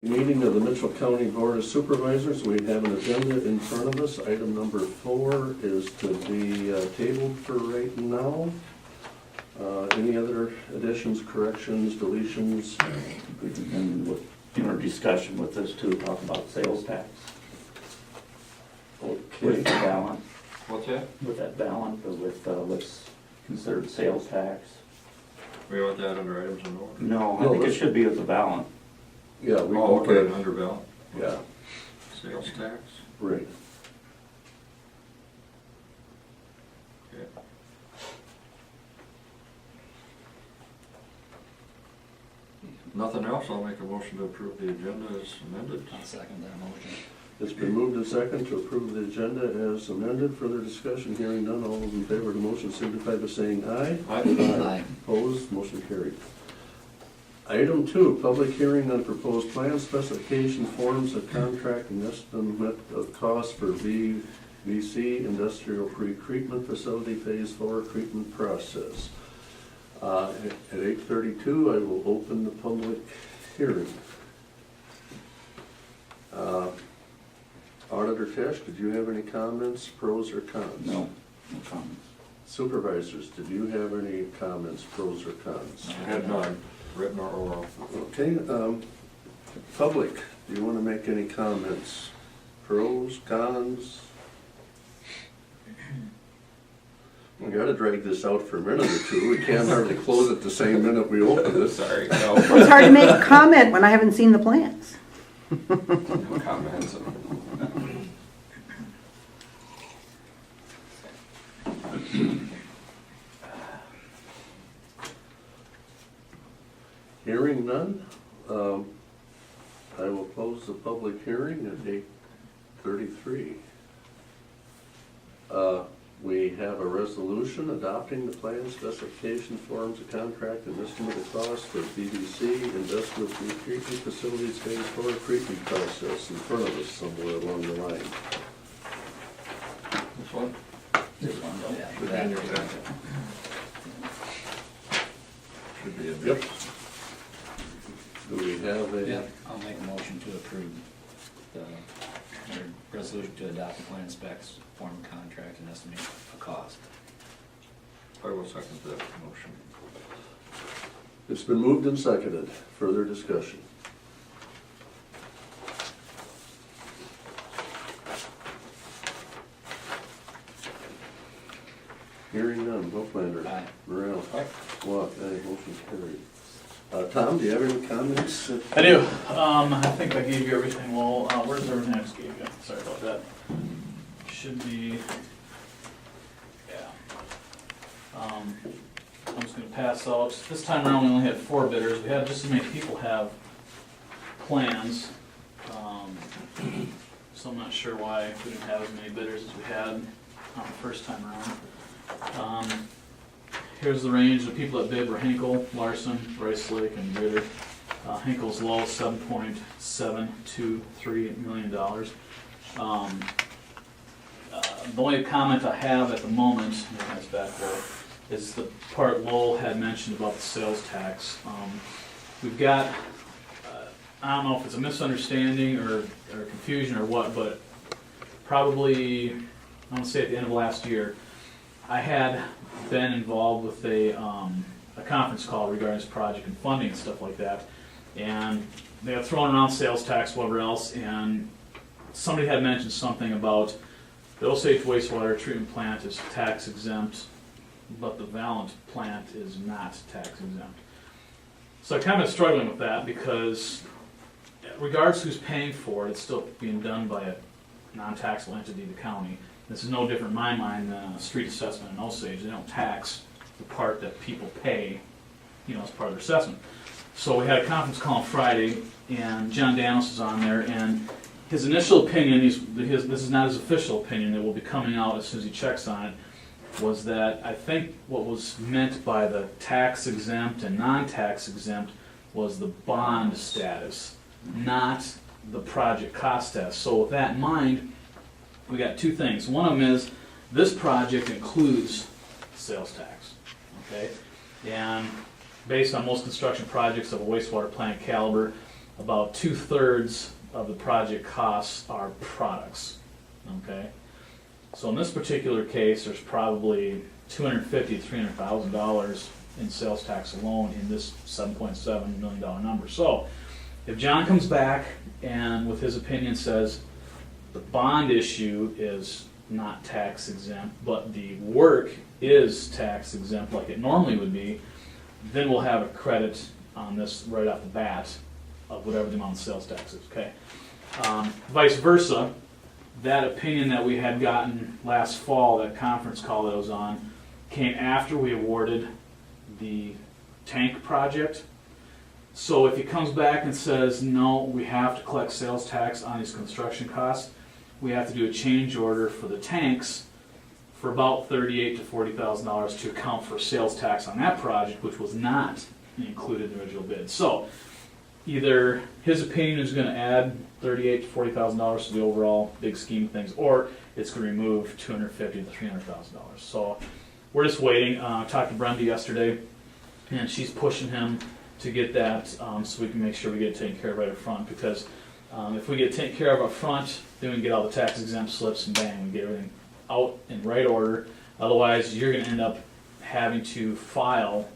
Meeting of the Mitchell County Board of Supervisors. We have an agenda in front of us. Item number 4 is to be tabled for right now. Any other additions, corrections, deletions? And in our discussion with this too, talk about sales tax. With the Okay. Valent, What's that? with that Valent, or with what's considered sales tax. We want that under items of order? No, I No, think it this- should be with the Valent. Yeah, we Oh, can put it okay. under Valent. Yeah, Sales tax? right. Okay. Nothing else, I'll make a motion to approve the agenda as amended. I'll second that motion. It's been moved and second to approve the agenda as amended. Further discussion, hearing none. All those in favor of the motion signify by saying aye. Aye. Opposed, motion carried. Item 2, public hearing on proposed plan specification forms of contract and estimate of cost for VVC Industrial Pre-Treatment Facility Phase 4 treatment process. At 8:32, I will open the public hearing. Auditor Tesh, did you have any comments, pros or cons? No, no comments. Supervisors, did you have any comments, pros or cons? I had none, written or oral. Okay, public, do you want to make any comments? Pros, cons? We gotta drag this out for a minute or two. We can't hardly close it the same minute we open it. Sorry, Well, it's hard to make a comment when I haven't seen the plans. no comments. Hearing none, I will close the public hearing at 8:33. We have a resolution adopting the plan specification forms of contract and estimate of cost for BBC Industrial Pre-Treatment Facilities Phase 4 treatment process in front of us somewhere along the line. This one? This one, Yeah, Should be that- in your packet. Should be in Yep. there. Do we have a? Yeah, I'll make a motion to approve the resolution to adopt the plan specs, form of contract, and estimate a cost. I will second that motion. It's been moved and seconded. Further discussion. Hearing none. Hoaglander. Aye. Morel. Walk. Aye. Motion carried. Tom, do you have any comments? I do. I think I gave you everything. Well, where's everything I just gave you? Sorry about that. Should be, yeah. I'm just gonna pass out. This time around, we only had 4 bidders. We had just as many people have plans. So I'm not sure why we didn't have as many bidders as we had on the first time around. Here's the range. The people that bid were Hinkle, Larson, Rice Lake, and Ritter. Hinkle's low, $7.723 million. The only comment I have at the moment, that's back there, is the part Lowell had mentioned about the sales tax. We've got, I don't know if it's a misunderstanding or confusion or what, but probably, I want to say at the end of last year, I had been involved with a conference call regarding this project and funding and stuff like that. And they had thrown around sales tax, whatever else, and somebody had mentioned something about the Osage wastewater treatment plant is tax exempt, but the Valent plant is not tax exempt. So I'm kind of struggling with that because regardless who's paying for it, it's still being done by a non-taxable entity, the county. This is no different in my mind than a street assessment in Osage. They don't tax the part that people pay, as part of their assessment. So we had a conference call on Friday, and John Danos is on there, and his initial opinion, this is not his official opinion, that will be coming out as soon as he checks on it, was that I think what was meant by the tax exempt and non-tax exempt was the bond status, not the project cost status. So with that in mind, we got 2 things. One of them is this project includes sales tax, okay? And based on most construction projects of a wastewater plant caliber, about 2/3 of the project costs are products, okay? So in this particular case, there's probably $250,000 to $300,000 in sales tax alone in this $7.7 million number. So if John comes back and with his opinion says the bond issue is not tax exempt, but the work is tax exempt like it normally would be, then we'll have a credit on this right off the bat of whatever the amount of sales tax is, okay? Vice versa, that opinion that we had gotten last fall, that conference call that I was on, came after we awarded the tank project. So if he comes back and says, no, we have to collect sales tax on these construction costs, we have to do a change order for the tanks for about $38,000 to $40,000 to account for sales tax on that project, which was not included in the original bid. So either his opinion is going to add $38,000 to $40,000 to the overall big scheme of things, or it's going to remove $250,000 to $300,000. So we're just waiting. I talked to Brenda yesterday, and she's pushing him to get that so we can make sure we get it taken care of right up front, because if we get it taken care of up front, then we can get all the tax exempt slips and bang, we get everything out in right order. Otherwise, you're going to end up having to file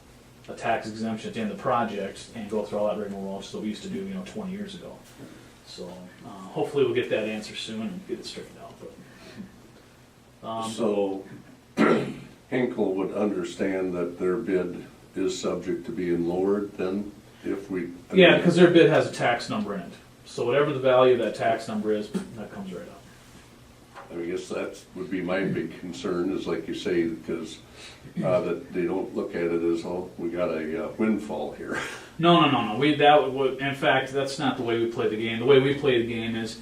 a tax exemption at the end of the project and go through all that rigmarole, which is what we used to do, 20 years ago. So hopefully we'll get that answer soon and get it straightened out. But, So Henkel would understand that their bid is subject to being lowered then if we. yeah, because their bid has a tax number in it. So whatever the value of that tax number is, that comes right up. I guess that would be my big concern, is like you say, because that they don't look at it as, oh, we got a windfall here. No. In fact, that's not the way we play the game. The way we play the game is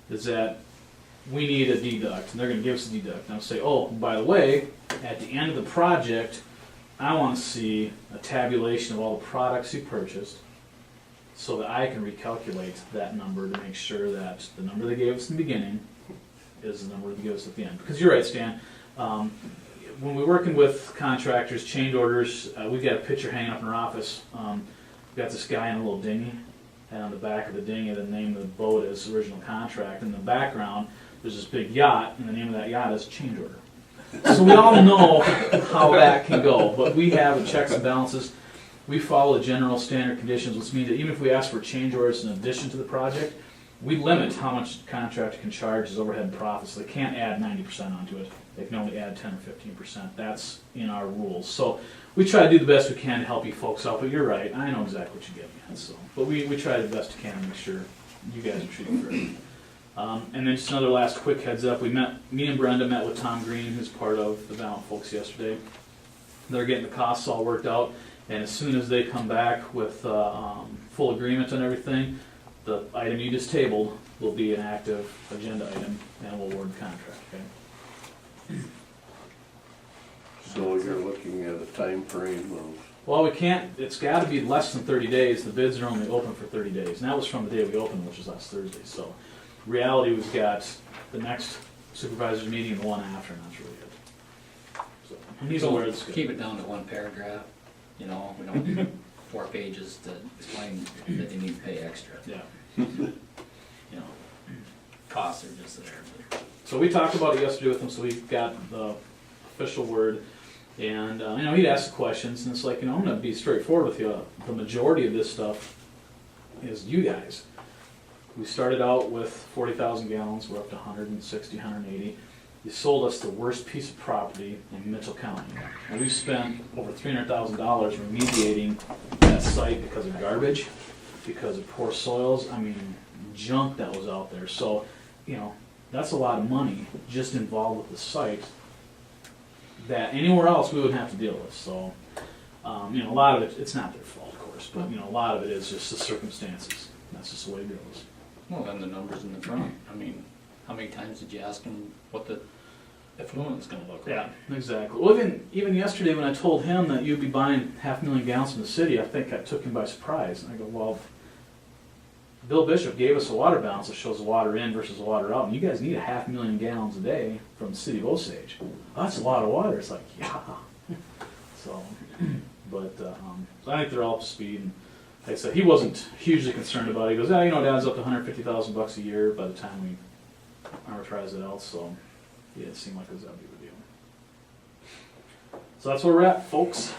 that we need a deduct, and they're going to give us a deduct. And I'll say, oh, by the way, at the end of the project, I want to see a tabulation of all the products you purchased, so that I can recalculate that number to make sure that the number they gave us in the beginning is the number they give us at the end. Because you're right, Stan. When we're working with contractors, change orders, we've got a picture hanging up in our office. We've got this guy in a little dinghy, and on the back of the dinghy, the name of the boat is original contract. In the background, there's this big yacht, and the name of that yacht is change order. So we all know how that can go, but we have checks and balances. We follow the general standard conditions, which means that even if we ask for change orders in addition to the project, we limit how much the contractor can charge as overhead and profits. They can't add 90% onto it. They can only add 10 or 15%. That's in our rules. So we try to do the best we can to help you folks out, but you're right. I know exactly what you're getting at. So, but we try the best we can to make sure you guys are treated fairly. And then just another last quick heads up. Me and Brenda met with Tom Green, who's part of the Valent folks yesterday. They're getting the costs all worked out. And as soon as they come back with full agreement on everything, the item you just tabled will be an active agenda item, and we'll award the contract, okay? So you're looking at a time frame of, Well, we can't, it's gotta be less than 30 days. The bids are only open for 30 days. And that was from the day we opened, which was last Thursday. So reality, we've got the next supervisors meeting and the one after, and that's really it. So, and he's aware of this. Keep it down to one paragraph, we don't need 4 pages to explain that they need to pay extra. Yeah. Costs are just there. So we talked about it yesterday with him, so we got the official word. And, he'd ask the questions, and it's like, I'm gonna be straightforward with you. The majority of this stuff is you guys. We started out with 40,000 gallons, we're up to 160, 180. You sold us the worst piece of property in Mitchell County. And we've spent over $300,000 remediating that site because of garbage, because of poor soils, junk that was out there. So, that's a lot of money just involved with the site that anywhere else we wouldn't have to deal with. So, a lot of it's not their fault, of course, but, a lot of it is just the circumstances. That's just the way it goes. Well, then the numbers in the front. How many times did you ask them what the effluent's gonna look like? Yeah, exactly. Well, even yesterday when I told him that you'd be buying 500,000 gallons from the city, I think I took him by surprise. And I go, well, Bill Bishop gave us a water balance that shows the water in versus the water out, and you guys need 500,000 gallons a day from the city of Osage. Oh, that's a lot of water. It's like, yeah. So, but so I think they're all up to speed. And like I said, he wasn't hugely concerned about it. He goes, it adds up to $150,000 a year by the time we amortize it out, so yeah, it seemed like it was that big of a deal. So that's where we're at, folks.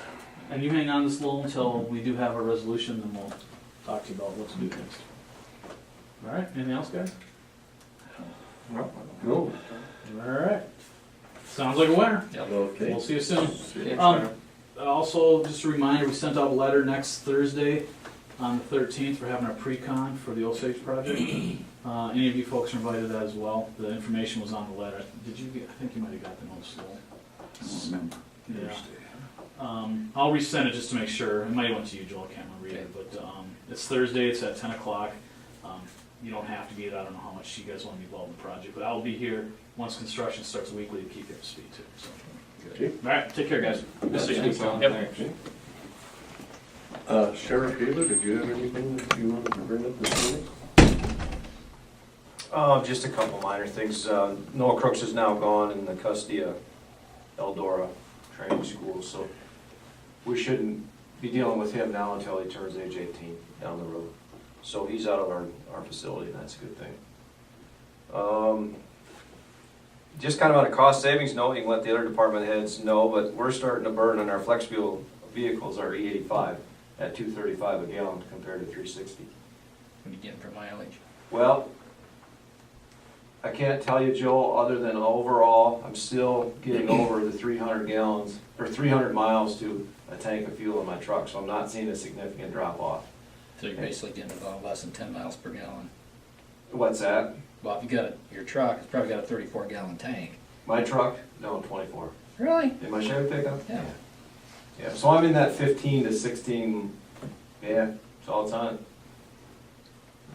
And you hang on this little until we do have a resolution, and we'll talk to you about what to do next. All right, anything else, guys? No. No. All right. Sounds like a winner. Okay. We'll see you soon. See you next Um, time. Also, just a reminder, we sent out a letter next Thursday on the 13th. We're having our pre-con for the Osage project. Any of you folks are invited to that as well. The information was on the letter. Did you get, I think you might have got the notes, Lowell. Yeah. I'll resend it just to make sure. It might have went to you, Joel, I can't remember either, but it's Thursday, it's at 10 o'clock. You don't have to be it, I don't know how much you guys want to be involved in the project, but I'll be here once construction starts weekly to keep you up to speed too. So. Okay. All right, take care, guys. Thanks, Tom. Yep. Thanks. Sheriff Taylor, did you have anything that you wanted to bring up this morning? Just a couple minor things. Noah Crooks is now gone in the custody of Eldora Training School, so we shouldn't be dealing with him now until he turns age 18 down the road. So he's out of our facility, and that's a good thing. Just kind of on a cost savings note, you can let the other department heads know, but we're starting to burn on our flex fuel vehicles, our E85, at $2.35 a gallon compared to $3.60. What are you getting for mileage? Well, I can't tell you, Joel, other than overall, I'm still getting over the 300 gallons, or 300 miles to a tank of fuel in my truck, so I'm not seeing a significant drop off. So you're basically getting about less than 10 miles per gallon. What's that? Well, if you got your truck, it's probably got a 34-gallon tank. My truck? No, 24. Really? In my Chevy pickup? Yeah. Yeah, so I'm in that 15 to 16, yeah, it's all the time.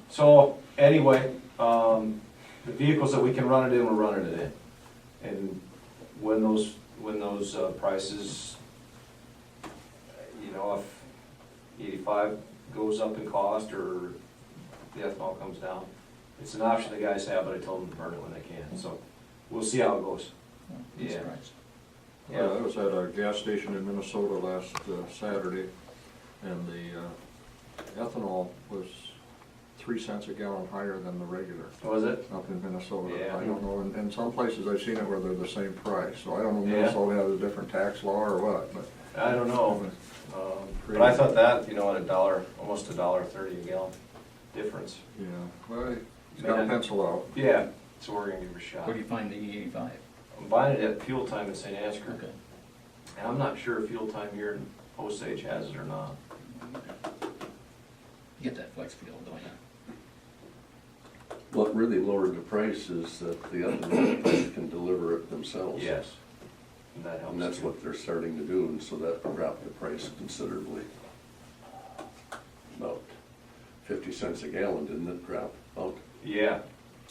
So, anyway, the vehicles that we can run it in, we're running it in. And when those prices, if 85 goes up in cost or the ethanol comes down, it's an option the guys have, but I told them to burn it when they can. So we'll see how it goes. I'm Yeah. surprised. Yeah, I was at a gas station in Minnesota last Saturday, and the ethanol was 3 cents a gallon higher than the regular What was it? up in Minnesota. Yeah. I don't know, in some places I've seen it where they're the same price, so I don't know if Yeah. Minnesota has a different tax law or what, but. I don't know. But I thought that, at $1, almost $1.30 a gallon difference. Yeah, well, it's got a pencil out. Yeah, so we're gonna give it a shot. Where do you find the E85? I'm buying it at Fuel Time in St. Ansgar. Okay. And I'm not sure if Fuel Time here in Osage has it or not. You get that flex fuel, don't you? What really lowered the price is that the other companies can deliver it themselves. Yes. And that helps. And that's too. what they're starting to do, and so that dropped the price considerably. About 50 cents a gallon, didn't it drop? About Yeah.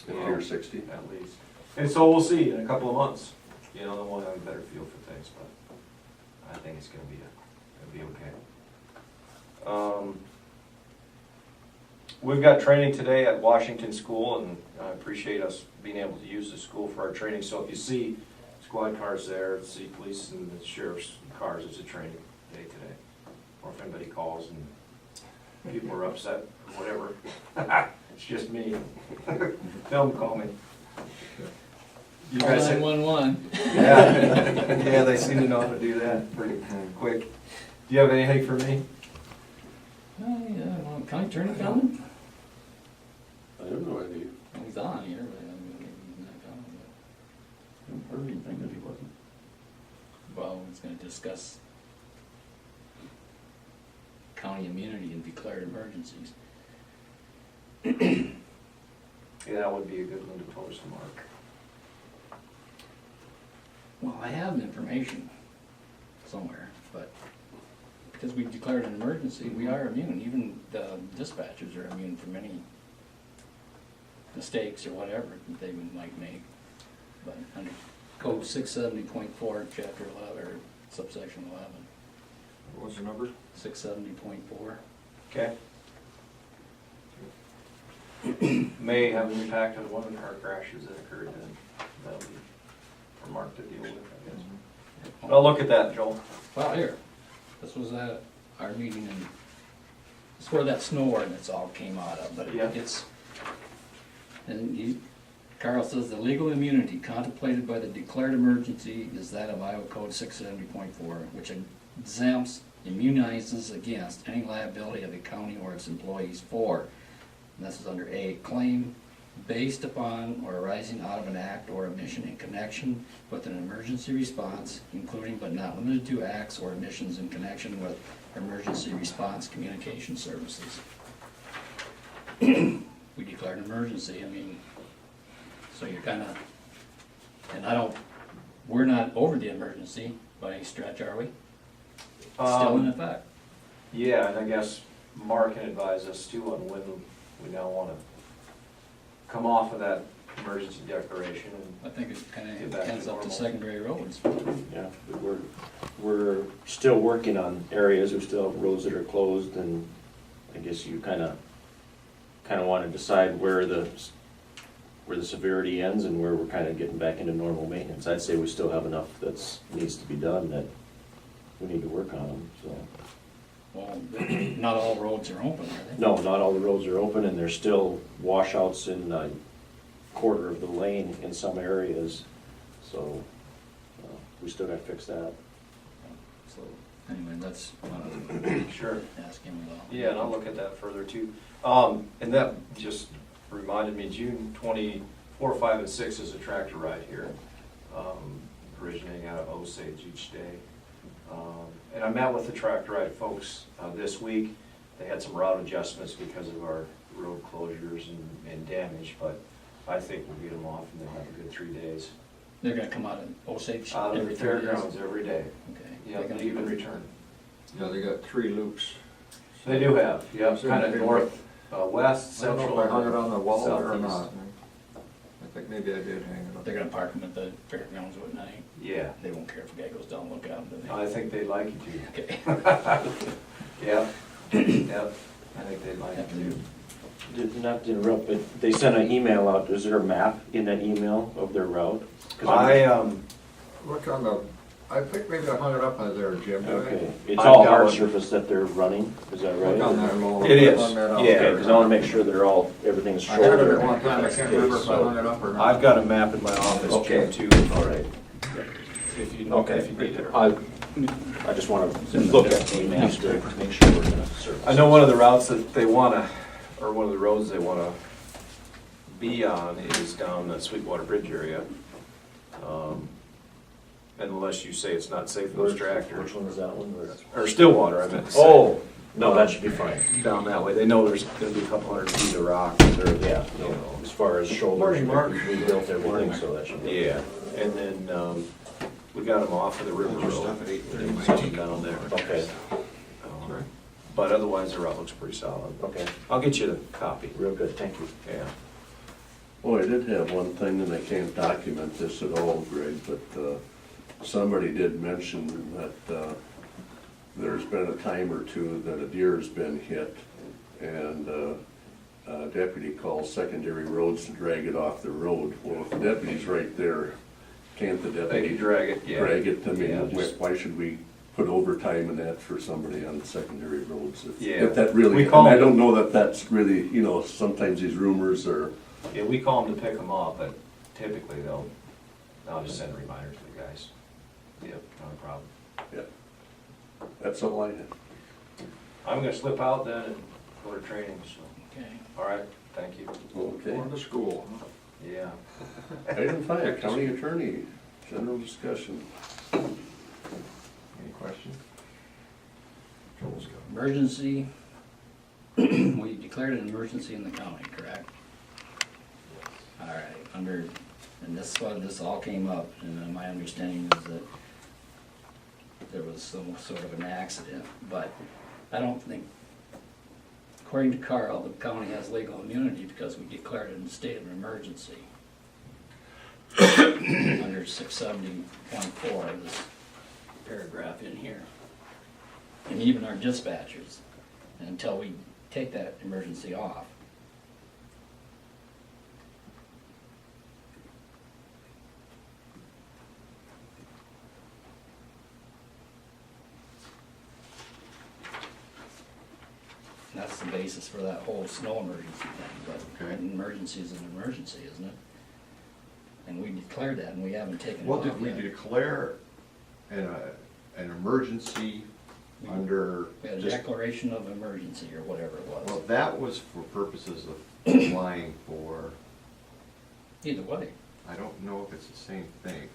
50 or 60? At least. And so we'll see in a couple of months. Then we'll have a better feel for things, but I think it's gonna be okay. We've got training today at Washington School, and I appreciate us being able to use the school for our training. So if you see squad cars there, see police and the sheriff's cars, it's a training day today. Or if anybody calls and people are upset or whatever, it's just me. Tell them to call me. You guys have- 911. Yeah, yeah, they seem to know how to do that pretty quick. Do you have anything for me? Oh, yeah, well, county attorney coming? I have no idea. Well, he's on here, but maybe he's not coming. Haven't heard anything that he wasn't. Well, he's gonna discuss county immunity and declared emergencies. Yeah, that would be a good one to post, Mark. Well, I have information somewhere, but because we declared an emergency, we are immune. Even the dispatchers are immune from any mistakes or whatever that they might make. But under code 670.4, chapter 11, or subsection 11, What was the number? 670.4. Okay. May have an impact on one of the car crashes that occurred then. That'll be for Mark to deal with, I guess. Well, look at that, Joel. Well, here, this was at our meeting in It's where that snow ordinance all came out of, but Yeah. it's, and Carl says the legal immunity contemplated by the declared emergency is that of Iowa Code 670.4, which exempts, immunizes against any liability of the county or its employees for, and this is under A, claim based upon or arising out of an act or omission in connection with an emergency response, including but not limited to acts or omissions in connection with emergency response communication services. We declared an emergency, I mean, so you're kinda, and we're not over the emergency by any stretch, are we? Still in effect. Yeah, and I guess Mark can advise us too on when we now wanna come off of that emergency declaration and I think it kinda Get back to depends up to normal. secondary roads. Yeah, we're still working on areas, we still have roads that are closed, and I guess you kinda wanna decide where the severity ends and where we're kinda getting back into normal maintenance. I'd say we still have enough that's, needs to be done, that we need to work on them, so. Well, not all roads are open, are they? No, not all the roads are open, and there's still washouts in a quarter of the lane in some areas, so we still gotta fix that. So, anyway, that's what I was sure. asking about. Yeah, and I'll look at that further too. And that just reminded me, June 24, 5, and 6 is a tractor ride here, originating out of Osage each day. And I met with the tractor ride folks this week. They had some route adjustments because of our road closures and damage, but I think we'll get them off and they'll have a good 3 days. They're gonna come out of Osage Out of the every 3 days? fairgrounds every day. Okay. Yeah, They're gonna leave and be- return. Yeah, they got 3 loops. They do have, yeah, So kind of maybe- north, west, I don't know central. if I hung it on the wall or southeast. not. I think maybe I did hang it up. They're gonna park them at the fairgrounds at night. Yeah, They won't care if a guy goes down and look at them, do they? I think they'd like you Okay. to. Yeah, yeah, I think they'd like you to. Not to interrupt, but they sent an email out, is there a map in that email of their route? 'Cause I'm- Look on the, I think maybe I hung it up on there, Jim, did I? Okay, it's I've all got hard one. surface that they're running, is that right? Look on that lower. It is, hung that out yeah. Okay, there. because I wanna make sure they're all, everything's I had it shoulder. at one time, I can't remember if I hung it up or not. I've got a map in my office, Okay. Jim, too. All right. If you, Okay. if you need it. I just wanna look at the map to make sure we're gonna service. I know one of the routes that they wanna, or one of the roads they wanna be on is down the Sweetwater Bridge area. Unless you say it's not safe for those tractors. Which one is that one? Or Stillwater, I meant to say. Oh, no, that should be fine. Down that way. They know there's gonna be a couple hundred feet of rock. They're, Yeah, no, as far as shoulders, Morning, Mark. we built everything, so that should be. Yeah, and then, we got them off of the river road. Stuff at 8:30, my Something down there. Okay, But otherwise, the route looks pretty solid. okay, I'll get you the copy. real good, thank you. Yeah. Boy, I did have one thing, and I can't document this at all, Greg, but somebody did mention that there's been a time or two that a deer's been hit, and a deputy calls secondary roads to drag it off the road. Well, if the deputy's right there, can't the They can deputy drag it, yeah. drag it? I Yeah, mean, just- why should we put overtime in that for somebody on secondary roads? Yeah. If that really, We and call I it- don't know that that's really, you know, sometimes these rumors are, Yeah, we call them to pick them up, but typically I'll just send a reminder to the guys. Yep, not a problem. yeah. That's all I had. I'm gonna slip out then and go to training, so, Okay. all right, thank you. Okay. Going to school, huh? Yeah. Item 5, county attorney, general discussion. Any questions? Joel's got 'em. Emergency, we declared an emergency in the county, correct? All right, and this all came up, and my understanding is that there was some sort of an accident, but I don't think, according to Carl, the county has legal immunity because we declared it in a state of emergency. Under 670.4, this paragraph in here. And even our dispatchers, until we take that emergency off. That's the basis for that whole snow emergency thing, but Okay. an emergency is an emergency, isn't it? And we declared that, and we haven't taken it Well, off did we yet. declare an emergency under We had a just, declaration of emergency, or whatever it well, was. that was for purposes of applying for, Either way, I don't know if it's the same thing.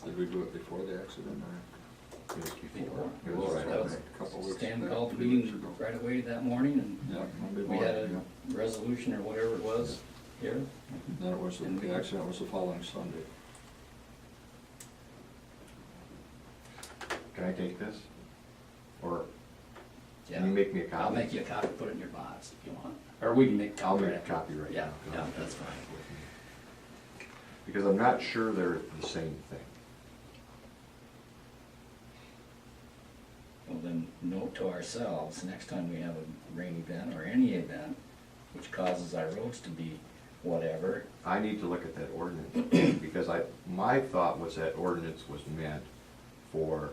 Did we do it before the accident or? It was before. It was right That on was- there. A couple weeks Stan back, called the 3 weeks meeting ago. right away that morning, and Yeah, Monday we had morning, a resolution or whatever it was here. yeah. Then it was, And the accident was the following Sunday. Can I take this? Or Yeah. can you make me a copy? I'll make you a copy, put it in your box if you want, or we can make. I'll make a right after. copy right now. Yeah, 'cause I yeah, don't have that's it fine. with me. Because I'm not sure they're the same thing. Well, then note to ourselves, next time we have a rain event or any event which causes our roads to be whatever, I need to look at that ordinance, because my thought was that ordinance was meant for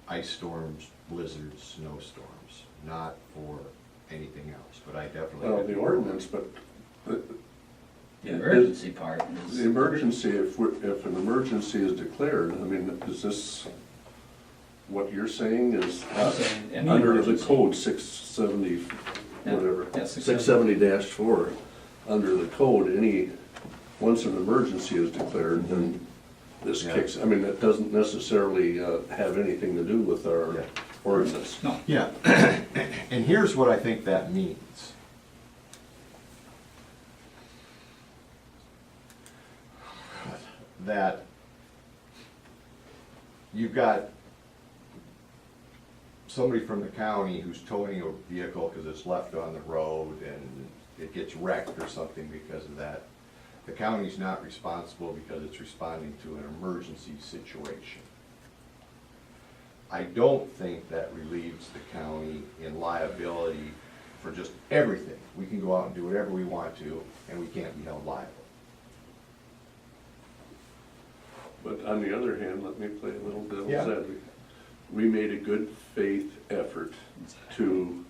ice storms, blizzards, snowstorms, not for anything else, but I definitely. Well, the ordinance, but the the emergency part is. the emergency, if an emergency is declared, I mean, is this what you're saying is I'm saying any under the emergency. code 670, Yeah, whatever, yeah, 670-4, under the code, once an emergency is declared, then this Yeah. kicks, I mean, that doesn't necessarily have anything to do with our Yeah. ordinance. No, Yeah, and here's what I think that means. That you've got somebody from the county who's towing a vehicle because it's left on the road and it gets wrecked or something because of that. The county's not responsible because it's responding to an emergency situation. I don't think that relieves the county in liability for just everything. We can go out and do whatever we want to, and we can't be held liable. But on the other hand, let me play a little devil's Yeah. advocate. We made a good faith effort to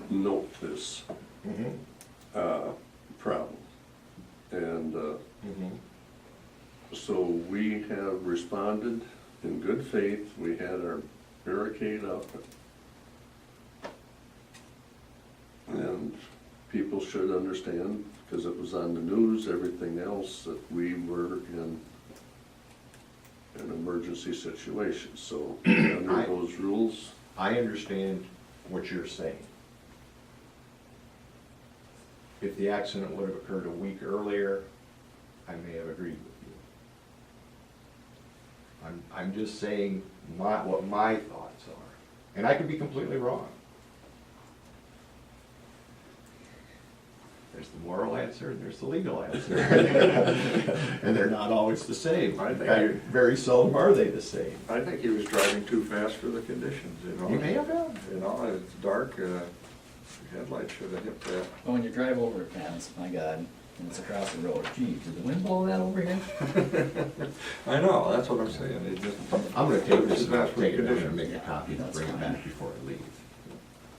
note this problem. And so we have responded in good faith. We had our barricade up. And people should understand, because it was on the news, everything else, that we were in an emergency situation. So under those rules, I understand what you're saying. If the accident would have occurred a week earlier, I may have agreed with you. I'm just saying what my thoughts are, and I could be completely wrong. There's the moral answer and there's the legal answer. And they're not always the same. I In think fact, very seldom are they the same. I think he was driving too fast for the conditions, you know? He may have been. You know, it's dark, headlights should have hit that. well, when you drive over a fence, my God, and it's across the road, gee, did the wind blow that over here? I know, that's what I'm saying, it just. I'm gonna take this and I'll That's what take it down and conditions. make a copy and That's bring it fine. back before I leave.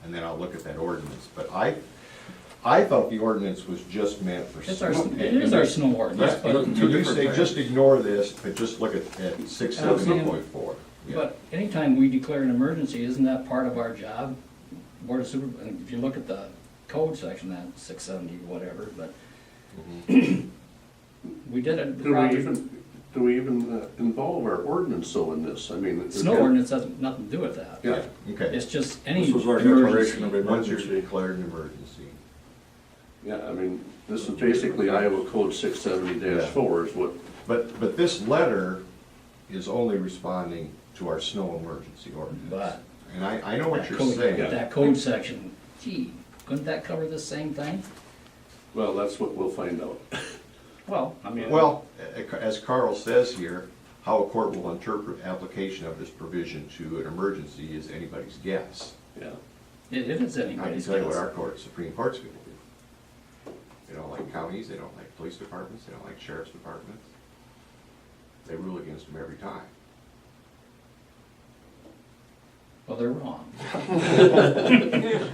And then I'll look at that ordinance, but I thought the ordinance was just meant for. It's our, snow. it is our snow ordinance, Yeah, but, Can Two you different say, things. just ignore this, but just look at 670.4? but anytime we declare an emergency, isn't that part of our job? Board of Super, and if you look at the code section, that 670, whatever, but we did it. do we even involve our ordinance so in this? I mean. Snow ordinance has nothing to do with that. Yeah. Okay, It's just any This was our emergency. declaration of once you're emergency. declared an emergency. Yeah, I mean, this is basically Iowa Code 670-4 is what, But this letter is only responding to our snow emergency ordinance. But And I know what that you're code, saying. that code section, gee, couldn't that cover the same thing? well, that's what we'll find out. Well, I mean. Well, as Carl says here, how a court will interpret application of this provision to an emergency is anybody's guess. Yeah. It is I can anybody's tell you what guess. our court, Supreme Court's gonna do. They don't like counties, they don't like police departments, they don't like sheriff's departments. They rule against them every time. Well, they're wrong. I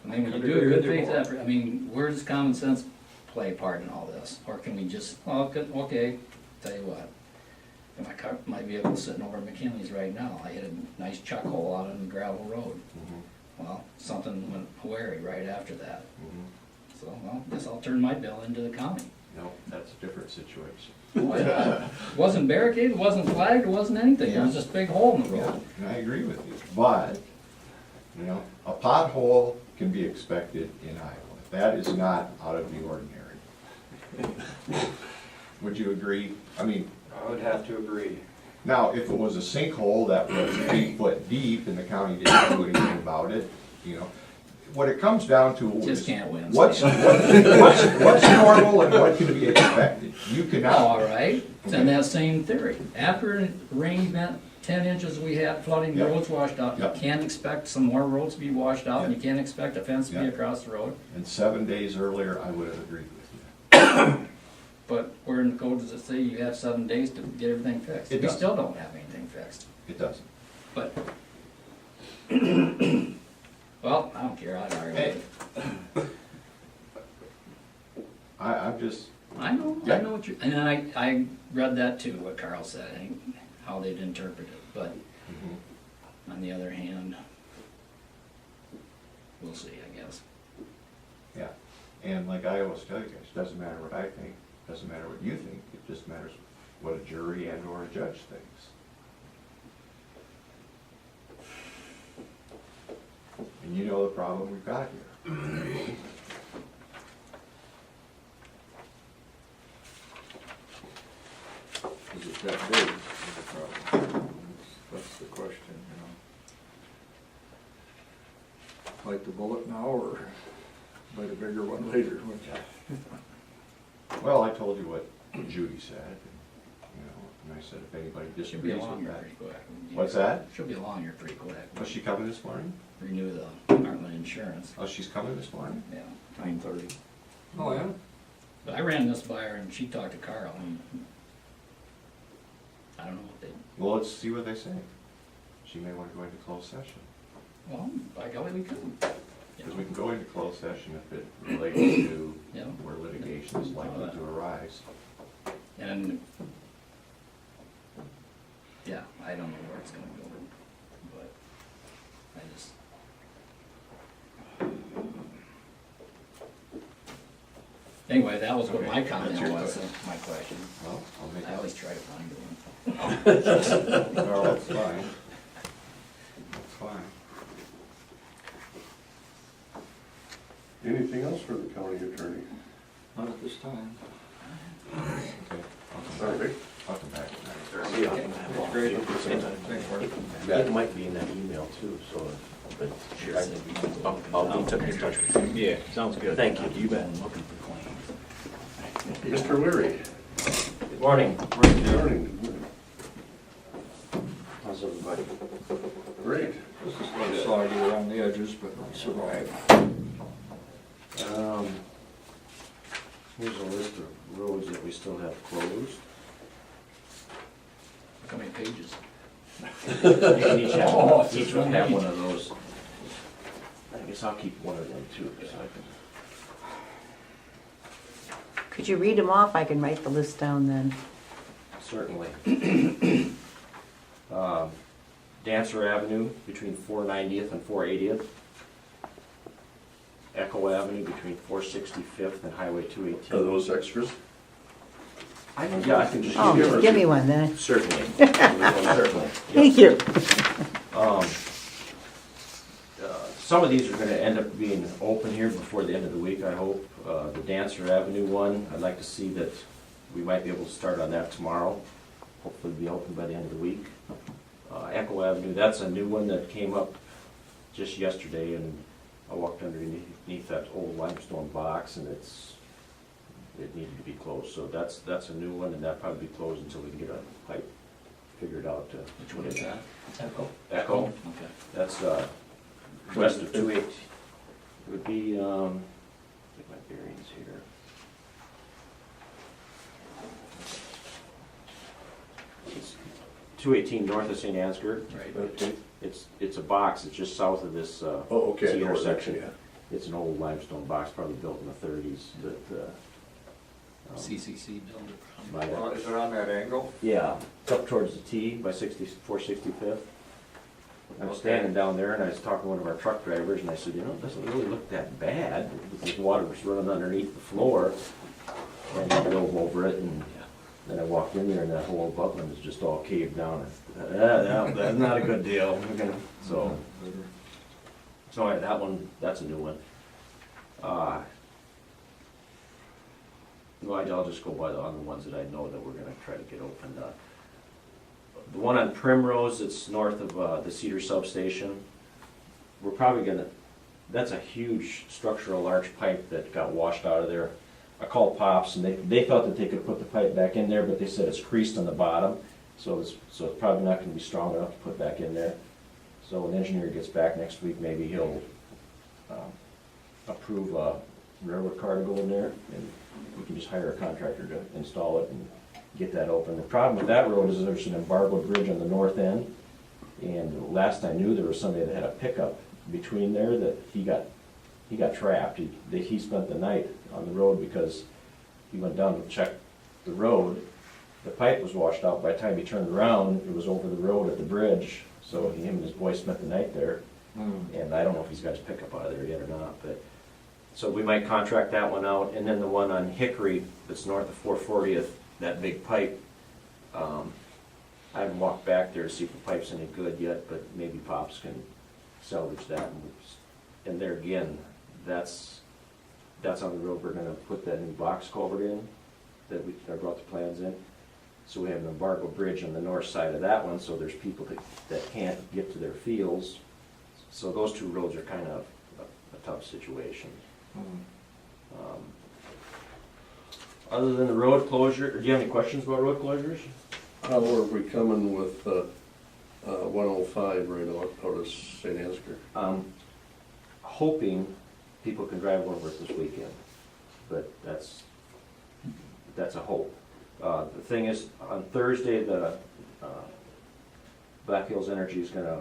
mean, when you do a good faith effort, I mean, where does common sense play a part in all this? Or can we just, oh, good, okay, tell you what. In my car, my vehicle's sitting over at McKinley's right now. I hit a nice chuck hole out on the gravel road. Well, something went wary right after that. So, well, guess I'll turn my bill into the county. No, that's a different situation. Well, it wasn't barricaded, it wasn't flagged, it wasn't anything. It was just a big hole in the Yeah, road. and I agree with you, but, you know, a pothole can be expected in Iowa. That is not out of the ordinary. Would you agree? I mean, I would have to agree. now, if it was a sinkhole that was 8 foot deep and the county didn't do anything about it, you know, what it comes down to is. Just can't win. What's normal and what can be expected? You Oh, cannot. all right, then that same theory. After a rain event, 10 inches we had flooding, Yep. roads washed out, you Yep. can't expect some more roads to be washed out, and you Yep. can't expect a fence to be Yep. across the road. And 7 days earlier, I would have agreed with you. But where in the code does it say you have 7 days to get everything fixed? It We does. still don't have anything fixed, It doesn't. but. Well, I don't care, I'd argue Hey. with it. I'm just, I know Yeah. what you, and I read that too, what Carl said, and how they'd interpret it, but on the other hand, we'll see, I guess. yeah. And like I always tell you guys, doesn't matter what I think, doesn't matter what you think, it just matters what a jury and or a judge thinks. And you know the problem we've got here. Is it that big, is the problem? That's the question, you know. Bite the bullet now, or bite a bigger one later? Well, I told you what Judy said, and, you know, and I said if anybody She'll be disagrees along with here that. pretty quick. What's that? She'll be along here pretty quick. Was she coming this morning? Renew the Heartland Insurance, Oh, she's coming this morning? yeah. 9:30. Oh, yeah? But I ran this by her and she talked to Carl and I don't know what they, Well, let's see what they say. She may want to go into closed session. well, by golly, we could. you Because know. we can go into closed session if it relates to Yeah. where litigation is likely to arise. And, yeah, I don't know where it's gonna go, but I just. Anyway, that was what my Okay, comment that's your was, question. my question. Well, I'll make I it. always try to find one. No, that's fine. That's fine. Anything else for the county attorney? Not at this time. Okay. Sorry, Vic. I'll come back tonight. That's great. Thanks, Mark. It might be in that email too, so, but sure, I'll be in touch with you. Yeah, sounds good. Thank you. You bet. I'm looking for claims. Mr. Leary. Good morning. Good morning. How's everybody? Great. This is a little soggy around the edges, but we survived. Here's a list of roads that we still have closed. Look how many pages. You can each Oh, have, it's each will one have page. one of those. I guess I'll keep one of them too, so I can. Could you read them off? I can write the list down then. Certainly. Dancer Avenue between 490th and 480th. Echo Avenue between 465th and Highway Are 218. those extras? Yeah, I can just Oh, give you. give me one then. Certainly. Certainly. Thank you. Some of these are gonna end up being open here before the end of the week, I hope. The Dancer Avenue one, I'd like to see that we might be able to start on that tomorrow. Hopefully be open by the end of the week. Echo Avenue, that's a new one that came up just yesterday, and I walked underneath that old limestone box, and it needed to be closed. So that's a new one, and that'll probably be closed until we can get a pipe figured out to. Which one is that? Echo. Okay. That's west of 28. It would be, get my bearings here. It's 218 north of St. Ansgar. Right. Okay. It's a box, it's just south of this, Oh, okay. I T know where that- intersection. yeah. It's an old limestone box, probably built in the 30s, but, CCC built it. by that- Well, is it on that angle? yeah, it's up towards the T by 465th. I was Okay. standing down there and I was talking to one of our truck drivers and I said, it doesn't really look that bad. The water was running underneath the floor. And I drove over it and then I walked in there and that whole abutment is just all caved down. That's not a good deal. So yeah, that one, that's a new one. Well, I'll just go on the ones that I know that we're gonna try to get opened up. The one on Primrose, it's north of the Cedar substation. We're probably gonna, that's a huge structural arch pipe that got washed out of there. I called Pops and they thought that they could put the pipe back in there, but they said it's creased on the bottom. So it's probably not gonna be strong enough to put back in there. So when the engineer gets back next week, maybe he'll approve a railroad car to go in there and we can just hire a contractor to install it and get that open. The problem with that road is there's an embargoed bridge on the north end. And last I knew, there was somebody that had a pickup between there that he got trapped. He spent the night on the road because he went down to check the road. The pipe was washed out. By the time he turned around, it was over the road at the bridge. So him and his boy spent the night there. And I don't know if he's got his pickup out of there yet or not, but, so we might contract that one out. And then the one on Hickory, that's north of 440th, that big pipe, I haven't walked back there to see if the pipe's any good yet, but maybe Pops can salvage that. And there again, that's on the road we're gonna put that new box culvert in, that I brought the plans in. So we have an embargo bridge on the north side of that one, so there's people that can't get to their fields. So those two roads are kind of a tough situation. Other than the road closure, do you have any questions about road closures? How are we coming with 105 right out of St. Ansgar? Hoping people can drive over it this weekend, but that's a hope. The thing is, on Thursday, the Black Hills Energy is gonna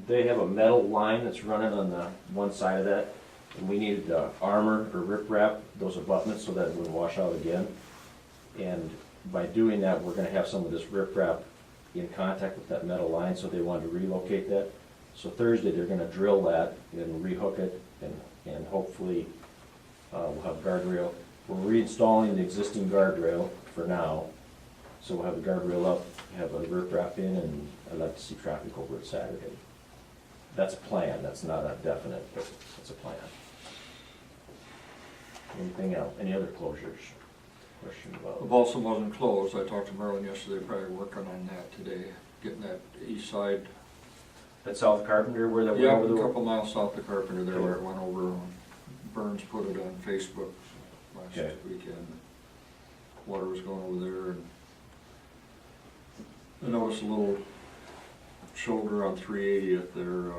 they have a metal line that's running on the one side of that, and we needed to armor or rip-wrap those abutments so that it wouldn't wash out again. And by doing that, we're gonna have some of this rip-wrap in contact with that metal line, so they wanted to relocate that. So Thursday, they're gonna drill that and rehook it, and hopefully we'll have guardrail. We're reinstalling the existing guardrail for now, so we'll have the guardrail up, have a rip-wrap in, and I'd like to see traffic over it Saturday. That's a plan, that's not a definite, but it's a plan. Anything else, any other closures? Question The about? Balsam wasn't closed. I talked to Marilyn yesterday, probably working on that today, getting that east side. At South Carpenter, where that went Yeah, over a the? couple miles south of Carpenter there where it went over. Burns put it on Facebook last Okay. weekend. Water was going over there, and I noticed a little shoulder on 380th there.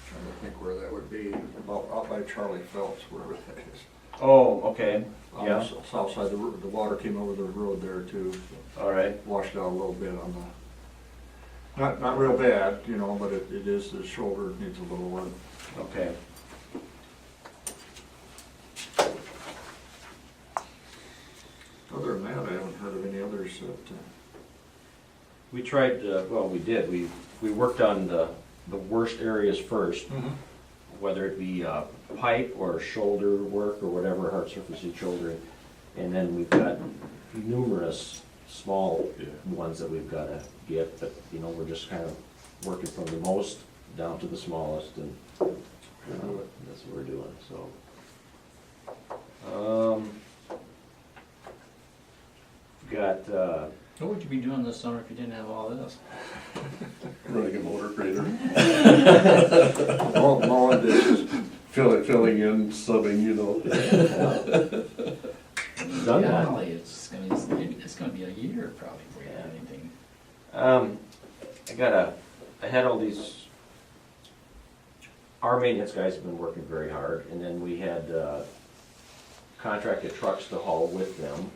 Trying to think where that would be, about out by Charlie Phelps, wherever that is. Oh, okay, On yeah, the south side, the water came over the road there too, so all right. washed out a little bit on the, not real bad, you know, but it is, the shoulder needs a little work. Okay. Other than that, I haven't heard of any others that, We tried, well, we did, we worked on the worst areas first, whether it be pipe or shoulder work or whatever, hard surface shoulder. And then we've got numerous small ones that we've got to get, but, we're just kind of working from the most down to the smallest, and that's what we're doing, so. Got, What would you be doing this summer if you didn't have all this? Running a motor grader, mowing ditches. filling in, subbing, done that. Golly, it's gonna be a year probably before you have anything. I had all these, our maintenance guys have been working very hard, and then we had contracted trucks to haul with them.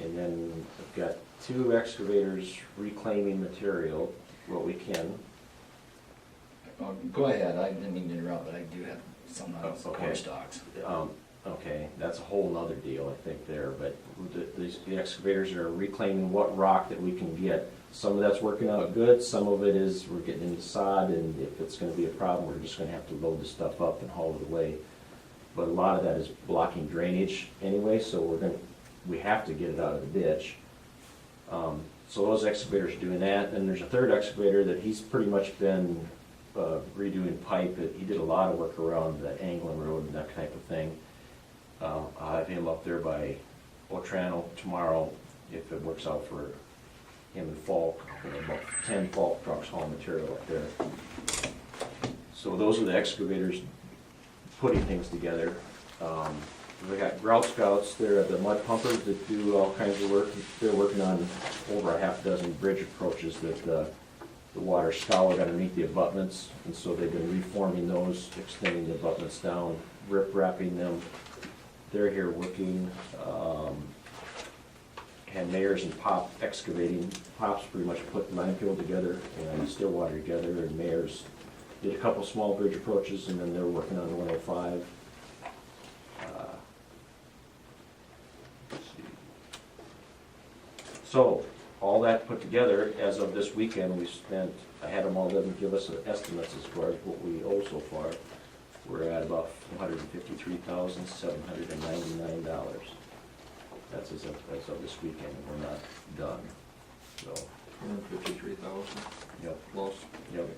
And then I've got 2 excavators reclaiming material, what we can. Go ahead, I didn't mean to interrupt, but I do have some on Oh, okay. corn stalks. Okay, that's a whole nother deal, I think, there, but the excavators are reclaiming what rock that we can get. Some of that's working out good, some of it is, we're getting into sod, and if it's gonna be a problem, we're just gonna have to load the stuff up and haul it away. But a lot of that is blocking drainage anyway, so we have to get it out of the ditch. So those excavators are doing that, and there's a third excavator that he's pretty much been redoing pipe. He did a lot of work around the Anglin Road and that type of thing. I'll have him up there by Otrano tomorrow, if it works out for him and Falk, about 10 Falk trucks hauling material up there. So those are the excavators putting things together. We got grout scouts, they're the mud pumpers that do all kinds of work. They're working on over a half dozen bridge approaches that the water scoured underneath the abutments, and so they've been reforming those, extending the abutments down, rip-wrapping them. They're here working, had Mayers and Pop excavating. Pop's pretty much put landfill together and Stillwater together, and Mayers did a couple small bridge approaches, and then they're working on 105. Let's see. So, all that put together, as of this weekend, I had them all done, give us estimates as far as what we owe so far. We're at about $153,799. That's as of this weekend, and we're not done, so. 153,000 Yep. plus. Yep.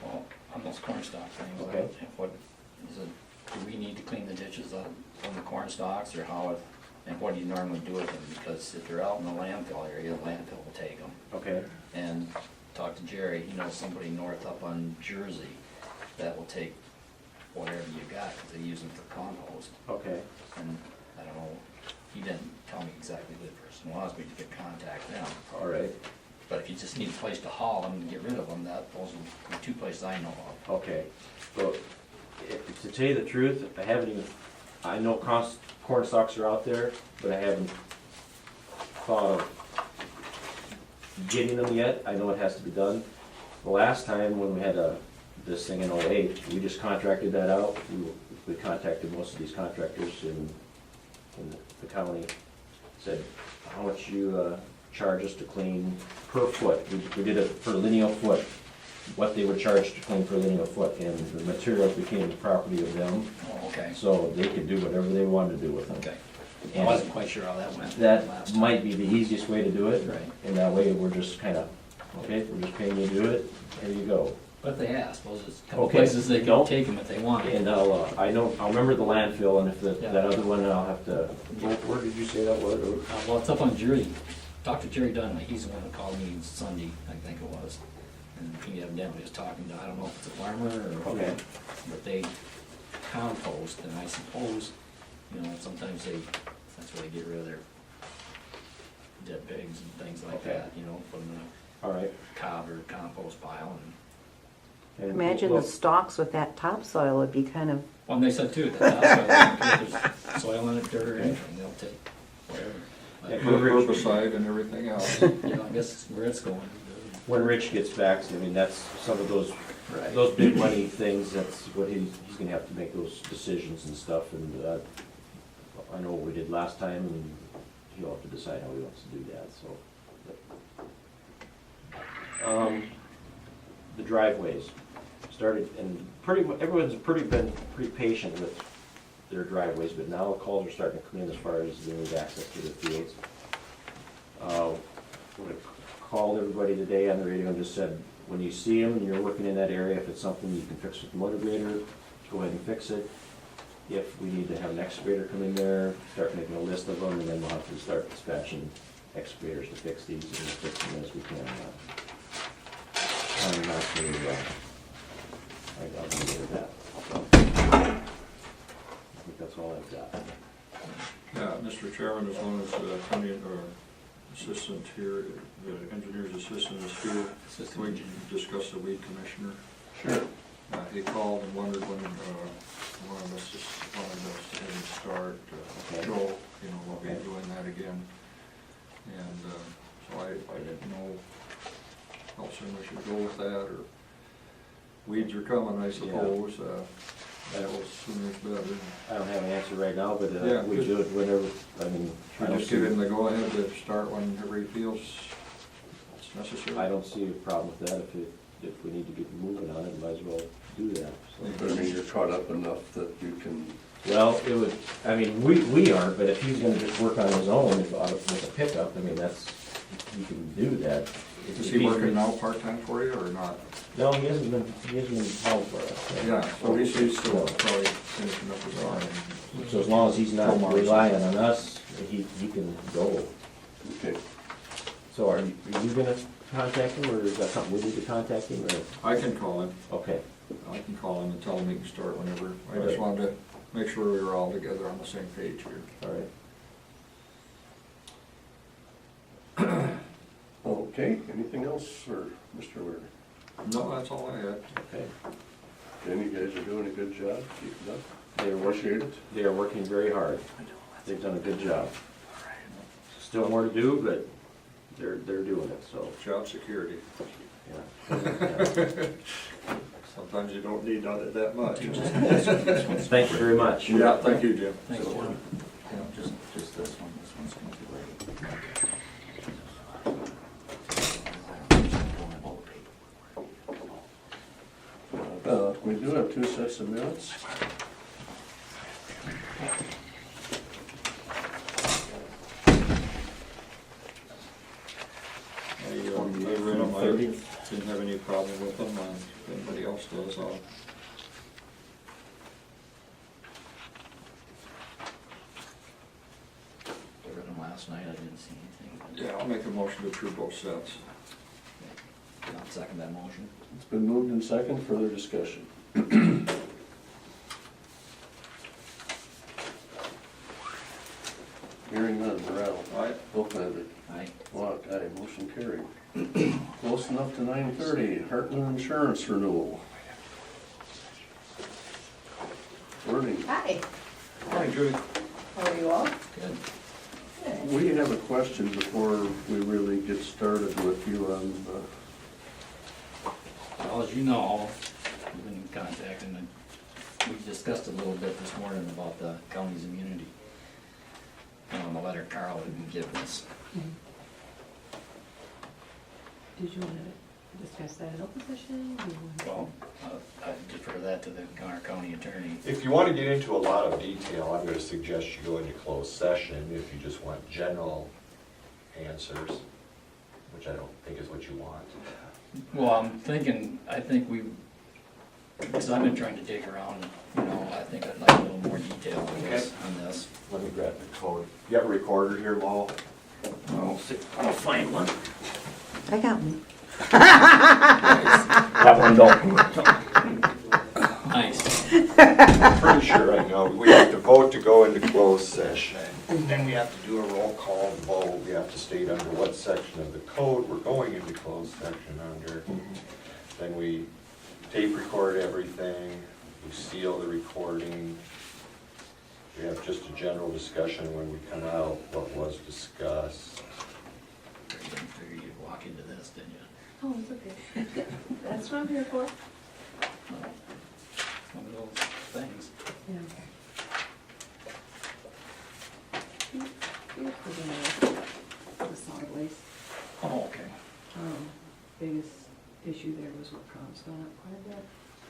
Well, on those corn stalk things, Okay. what, is it, do we need to clean the ditches up on the corn stalks, or how, and what do you normally do with them? Because if they're out in the landfill area, the landfill will take them. Okay, And talk to Jerry, he knows somebody north up on Jersey that will take whatever you got, because they use them for compost. okay, And I don't know, he didn't tell me exactly who the person was, but you could contact them. all right, But if you just need a place to haul them and get rid of them, those are the 2 places I know of. okay. So, to tell you the truth, I know corn stalks are out there, but I haven't thought of getting them yet. I know it has to be done. The last time when we had this thing in '08, we just contracted that out. We contacted most of these contractors in the county, said, how much you charge us to clean per foot? We did it per lineal foot, what they would charge to clean per lineal foot, and the materials became the property of them, Oh, okay, so they could do whatever they wanted to do with them. okay. I And wasn't quite sure how that went. that last might be the easiest way to do it. Right. And that way, we're just kind of, okay, we're just paying you to do it, here you go. But if they ask, well, there's a couple Okay. places they Nope. can take them if they want. And I'll remember the landfill, and if Yeah. that other one, I'll have to, where did you say that was? Well, it's up on Jersey. Talk to Jerry Dunley, he's the one that called me Sunday, I think it was. And he evidently was talking to, I don't know if it's a farmer or who, Okay. but they compost, and I suppose, sometimes that's where they get rid of their dead pigs and things like Okay. that, put them in All right. a cob or compost pile. And Imagine we'll- the stalks with that topsoil would be kind of, Well, and they said too, that that's why there's soil in it, dirt or anything, they'll take whatever. Yeah, But, Herbicide and everything else. I guess where it's going. When Rich gets back, I mean, that's some of those big money things, that's what he's gonna have to make those decisions and stuff, and I know what we did last time, and he'll have to decide how he wants to do that, so. The driveways started, and everyone's been pretty patient with their driveways, but now calls are starting to come in as far as they need access to the fields. We called everybody today on the radio and just said, when you see them and you're looking in that area, if it's something you can fix with the motor grader, go ahead and fix it. If we need to have an excavator come in there, start making a list of them, and then we'll have to start dispatching excavators to fix these, and we'll fix them as we can. I'm not really, I'll be good with that. So, I think that's all I've got. Yeah, Mr. Chairman, as long as the county or assistant here, the engineer's assistant is here, Assistant we engineer. discuss the weed commissioner. Sure. He called and wondered when, wanted us to start. Okay. Joe, we'll be Okay. doing that again. And, so I didn't know how soon we should go with that, or weeds are coming, I suppose. As soon as better. I don't have an answer right now, but Yeah, we just- do it whenever, I mean, I I don't just give him see, the go-ahead to start whenever he feels it's necessary. I don't see a problem with that. If we need to get moving on it, might as well do that. But I So. mean, you're caught up enough that you can, Well, it would, I mean, we aren't, but if he's gonna just work on his own with a pickup, I mean, that's, you can do that. Is he working now part-time for you, or not? No, he hasn't been held for us. Yeah, so he's still probably finishing up his arm. So as long as he's not Tomorrow. relying on us, he can go. okay, So are you gonna contact him, or is that something we need to contact him, or? I can call him. Okay, I can call him and tell him he can start whenever. I All just right. wanted to make sure we were all together on the same page here. all right. okay, anything else for Mr. Weir? No, that's all I had. Okay. Jen, you guys are doing a good job, keep it up. They are Appreciate working, it. they are working very hard. They've done a good job. Still more to do, but they're doing it, so, Job security. yeah. Sometimes you don't need that much. Thank you very much. Yeah, thank you, Jim. Thanks, Jim. Just this one, this one's gonna be ready. We do have 2 sets of minutes. I read them, I didn't have any problem with them, if anybody else does, I'll. I read them last night, I didn't see anything. Yeah, I'll make a motion to approve both sets. I'll second that motion. It's been moved in second, further discussion. Hearing none, Morale. Aye. Volkmander. Aye. Walk, aye, motion carried. Close enough to 9:30, Heartland Insurance renewal. Wording. Hi, Morning, Judy. how are you all? Good. We have a question before we really get started with you on Well, as you know, we've been contacting, and we discussed a little bit this morning about the county's immunity. The letter Carl had been given us. Did you want to discuss that in open session? Do you want- Well, I defer that to our county attorney. If you want to get into a lot of detail, I'm going to suggest you go into closed session if you just want general answers, which I don't think is what you want. Well, I think we, because I've been trying to dig around, I think I'd like a little more detail on this. Let me grab the code. You have a recorder here, Lowell? I'll find one. I got one. That one don't. Nice. Pretty sure I know. We have to vote to go into closed session. And then we have to do a roll call vote. We have to state under what section of the code we're going into closed section under. Then we tape record everything, we seal the recording. We have just a general discussion when we come out, what was discussed. I didn't figure you'd walk into this, didn't you? Oh, it's okay. That's what I'm here for. One of those things. Yeah. Here's the solid waste. Oh, okay. Biggest issue there was what comp's gone up quite a bit.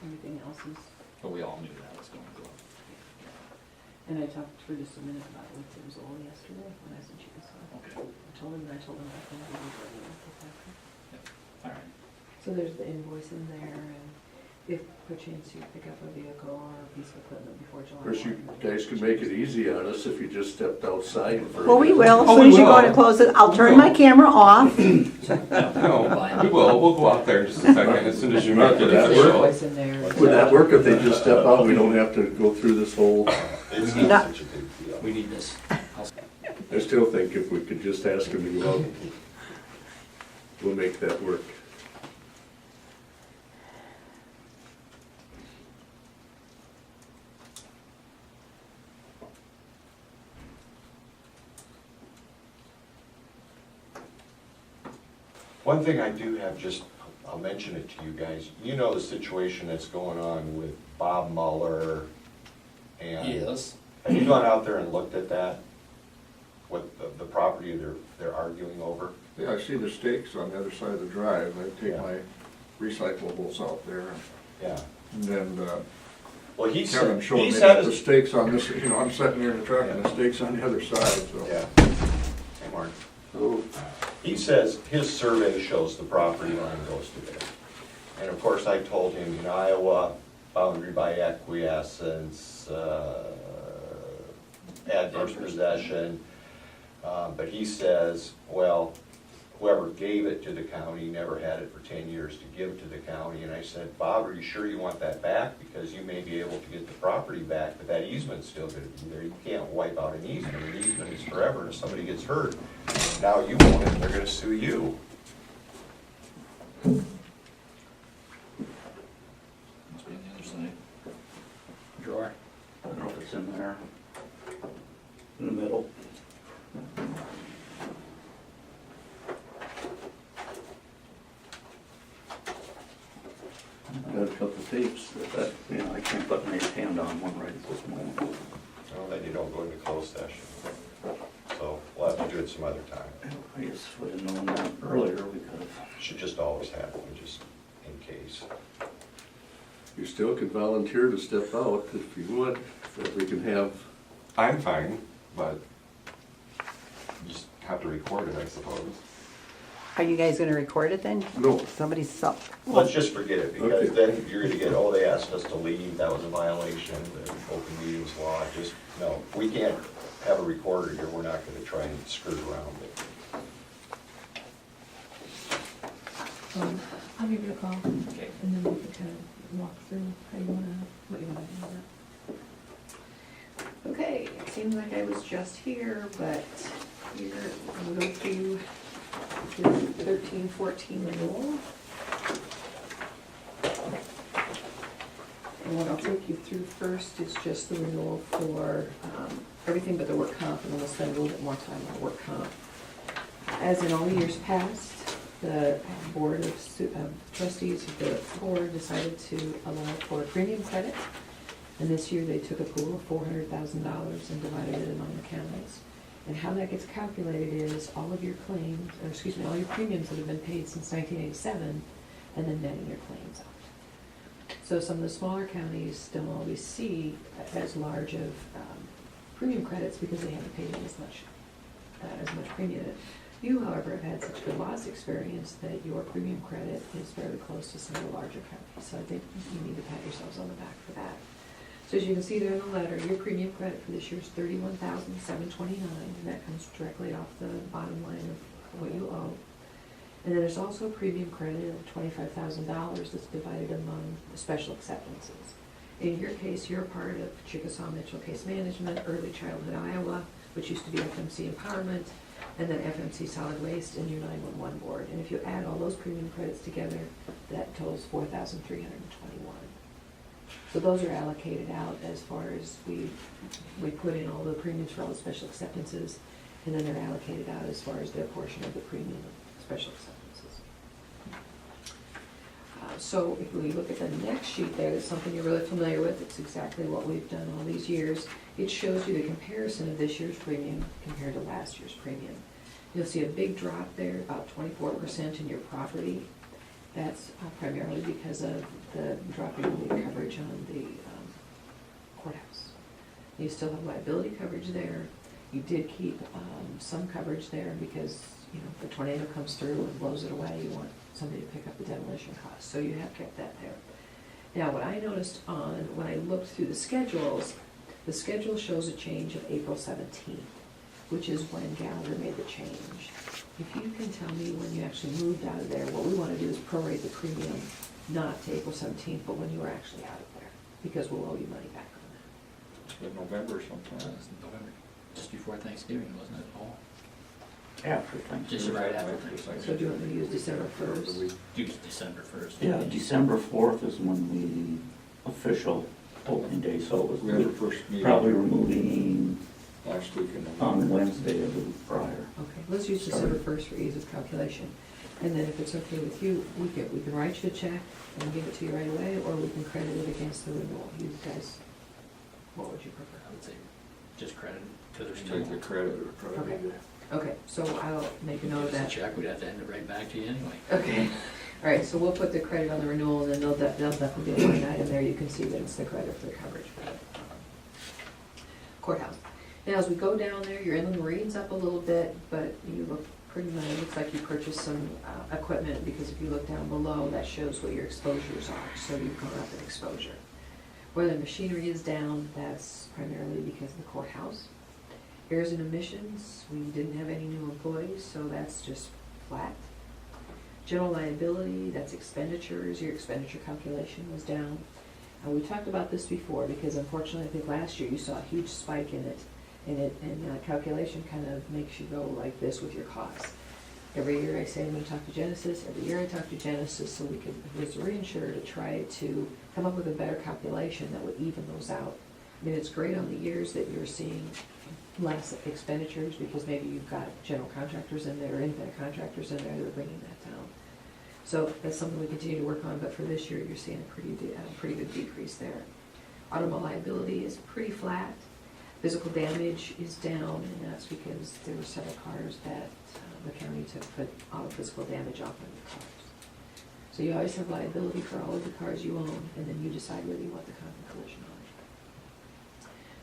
Everything else is, But we all knew that was going to go up. and I talked for just a minute about it with Tim Zoll yesterday when I was in Chickasaw. Okay. I told him I was going to give you All right. So there's the invoice in there, and if perchance you pick up a vehicle or a piece of equipment before July. Of course, you 1, guys could make it easy on us if you just stepped outside for. Well, we will, as Oh, soon we as you go will. to close it, I'll turn my camera off. No, we will, we'll go out there in just a second, as soon as you make it that There's work? an invoice in there. Would that work if they just step out? We don't have to go through this whole, It's No. not such a big deal. We need this. I still think if we could just ask them to go out, we'll make that work. One thing I do have, just, I'll mention it to you guys. You know the situation that's going on with Bob Mueller and. Yes. Have you gone out there and looked at that? What the property they're arguing over? Yeah, I see the stakes on the other side of the drive. I take Yeah. my recyclables out there, Yeah. and then Well, he Kevin said, showed he me said, the stakes on this, you know, I'm sitting there in the truck and the stakes on the other side, so. yeah. Hey, Mark. He says his survey shows the property line goes to there. And of course, I told him, in Iowa, boundary by acquiescence, adverse possession. But he says, well, whoever gave it to the county never had it for 10 years to give to the county. And I said, Bob, are you sure you want that back? Because you may be able to get the property back, but that easement's still gonna be there. You can't wipe out an easement. An easement is forever, and if somebody gets hurt, now you own it, and they're gonna sue you. Must be on the other side. Drawer. I don't know if it's in there, in the middle. I got a couple of tapes that, you know, I can't put my hand on one right at this moment. Well, then you don't go into closed session. So we'll have to do it some other time. I guess if we'd have known that earlier, we could have. Should just always happen, just in case. You still could volunteer to step out if you would, so that we can have, I'm fine, but you just have to record it, I suppose. Are you guys gonna record it then? no, Somebody's so. Let's just forget it, because Okay. then you're gonna get, oh, they asked us to leave, that was a violation of the open meetings law. Just, no, we can't have a recorder here, we're not gonna try and skirt around it. I'll give you a call, Okay. and then we can kind of walk through how you wanna, what you wanna do with that. Okay, it seems like I was just here, but here, I'm gonna go through the 13-14 renewal. And what I'll take you through first is just the renewal for everything but the work comp, and then we'll spend a little bit more time on work comp. As in all years past, the Board of Trustees of the board decided to allow for premium credit. And this year, they took a pool of $400,000 and divided it among the counties. And how that gets calculated is all of your claims, or excuse me, all your premiums that have been paid since 1987, and then netting your claims out. So some of the smaller counties don't always see as large of premium credits because they haven't paid in as much premium. You, however, have had such good loss experience that your premium credit is fairly close to some of the larger counties. So I think you need to pat yourselves on the back for that. So as you can see there in the letter, your premium credit for this year is $31,729, and that comes directly off the bottom line of what you owe. And then there's also a premium credit of $25,000 that's divided among the special acceptances. In your case, you're part of Chickasaw Mitchell Case Management, Early Childhood Iowa, which used to be FMC Empowerment, and then FMC Solid Waste and your 911 board. And if you add all those premium credits together, that totals $4,321. So those are allocated out as far as we put in all the premiums for all the special acceptances, and then they're allocated out as far as their portion of the premium of special acceptances. So if we look at the next sheet there, there's something you're really familiar with. It's exactly what we've done all these years. It shows you the comparison of this year's premium compared to last year's premium. You'll see a big drop there, about 24% in your property. That's primarily because of the dropping of the coverage on the courthouse. You still have liability coverage there. You did keep some coverage there because, you know, if a tornado comes through and blows it away, you want somebody to pick up the demolition costs. So you have kept that there. Now, what I noticed when I looked through the schedule shows a change of April 17th, which is when Gallagher made the change. If you can tell me when you actually moved out of there, what we want to do is prorate the premium, not to April 17th, but when you were actually out of there, because we'll owe you money back on that. it's in November sometime. November, just before Thanksgiving, wasn't it, Paul? After Thanksgiving. Just right after Thanksgiving. So do you want me to use December 1st? Use December 1st. Yeah, December 4th is when the official opening day, so it was, We had the first meeting probably were moving last week in on November. Wednesday of the week prior. Okay, let's use December 1st for ease of calculation. And then if it's okay with you, we can write you a check and give it to you right away, or we can credit it against the renewal. You guys, what would you prefer? I would say just credit, because there's Take the two. credit. Okay. Okay, so I'll make a note of Give us a that. check, we'd have to end it right back to you anyway. Okay, all right, so we'll put the credit on the renewal, and then they'll definitely be a line item there, you can see that it's the credit for the coverage. Courthouse. Now, as we go down there, your inland marine's up a little bit, but you look pretty much, it looks like you purchased some equipment, because if you look down below, that shows what your exposures are, so you've gone up in exposure. Whether machinery is down, that's primarily because of the courthouse. Airs and emissions, we didn't have any new employees, so that's just flat. General liability, that's expenditures, your expenditure calculation was down. We talked about this before, because unfortunately, I think last year you saw a huge spike in it, and calculation kind of makes you go like this with your costs. Every year I say I'm gonna talk to Genesis, every year I talk to Genesis, so we could, as a reinsurer, to try to come up with a better calculation that would even those out. I mean, it's great on the years that you're seeing less expenditures, because maybe you've got general contractors in there, or independent contractors in there that are bringing that down. So that's something we continue to work on, but for this year, you're seeing a pretty good decrease there. Automobile liability is pretty flat. Physical damage is down, and that's because there were several cars that the county took all the physical damage off of the cars. So you always have liability for all of the cars you own, and then you decide whether you want the comp and collision on it.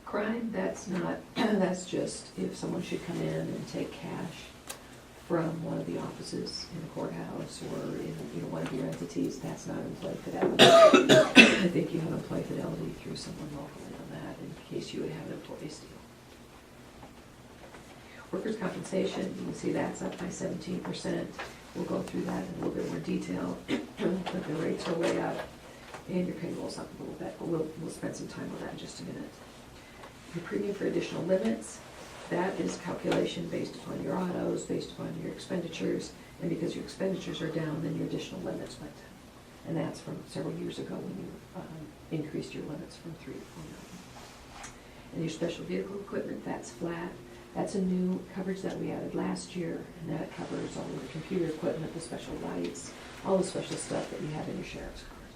Crime, that's not, that's just if someone should come in and take cash from one of the offices in the courthouse or in one of your entities, that's not employee fidelity. I think you have employee fidelity through someone locally on that in case you would have an employee steal. Workers' compensation, you can see that's up by 17%. We'll go through that in a little bit more detail, but the rates are way up and your payroll's up a little bit, but we'll spend some time on that in just a minute. Your premium for additional limits, that is calculation based upon your autos, based upon your expenditures, and because your expenditures are down, then your additional limits went down. And that's from several years ago when you increased your limits from 3 to 4 million. And your special vehicle equipment, that's flat. That's a new coverage that we added last year, and that covers all of the computer equipment, the special lights, all the special stuff that you have in your sheriff's cars.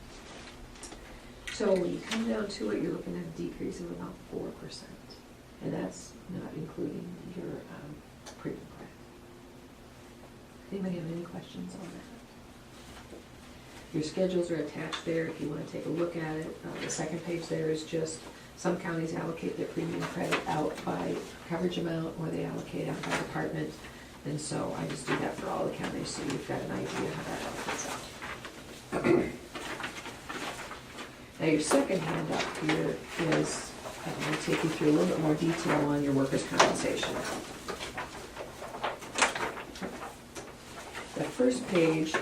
So when you come down to it, you're looking at a decrease of about 4%. And that's not including your premium credit. Anybody have any questions on that? Your schedules are attached there if you want to take a look at it. The second page there is just some counties allocate their premium credit out by coverage amount, or they allocate out by department. And so I just do that for all the counties, so you've got an idea how that all fits out. Now your second hand up here is, I'm going to take you through a little bit more detail on your workers' compensation. The first page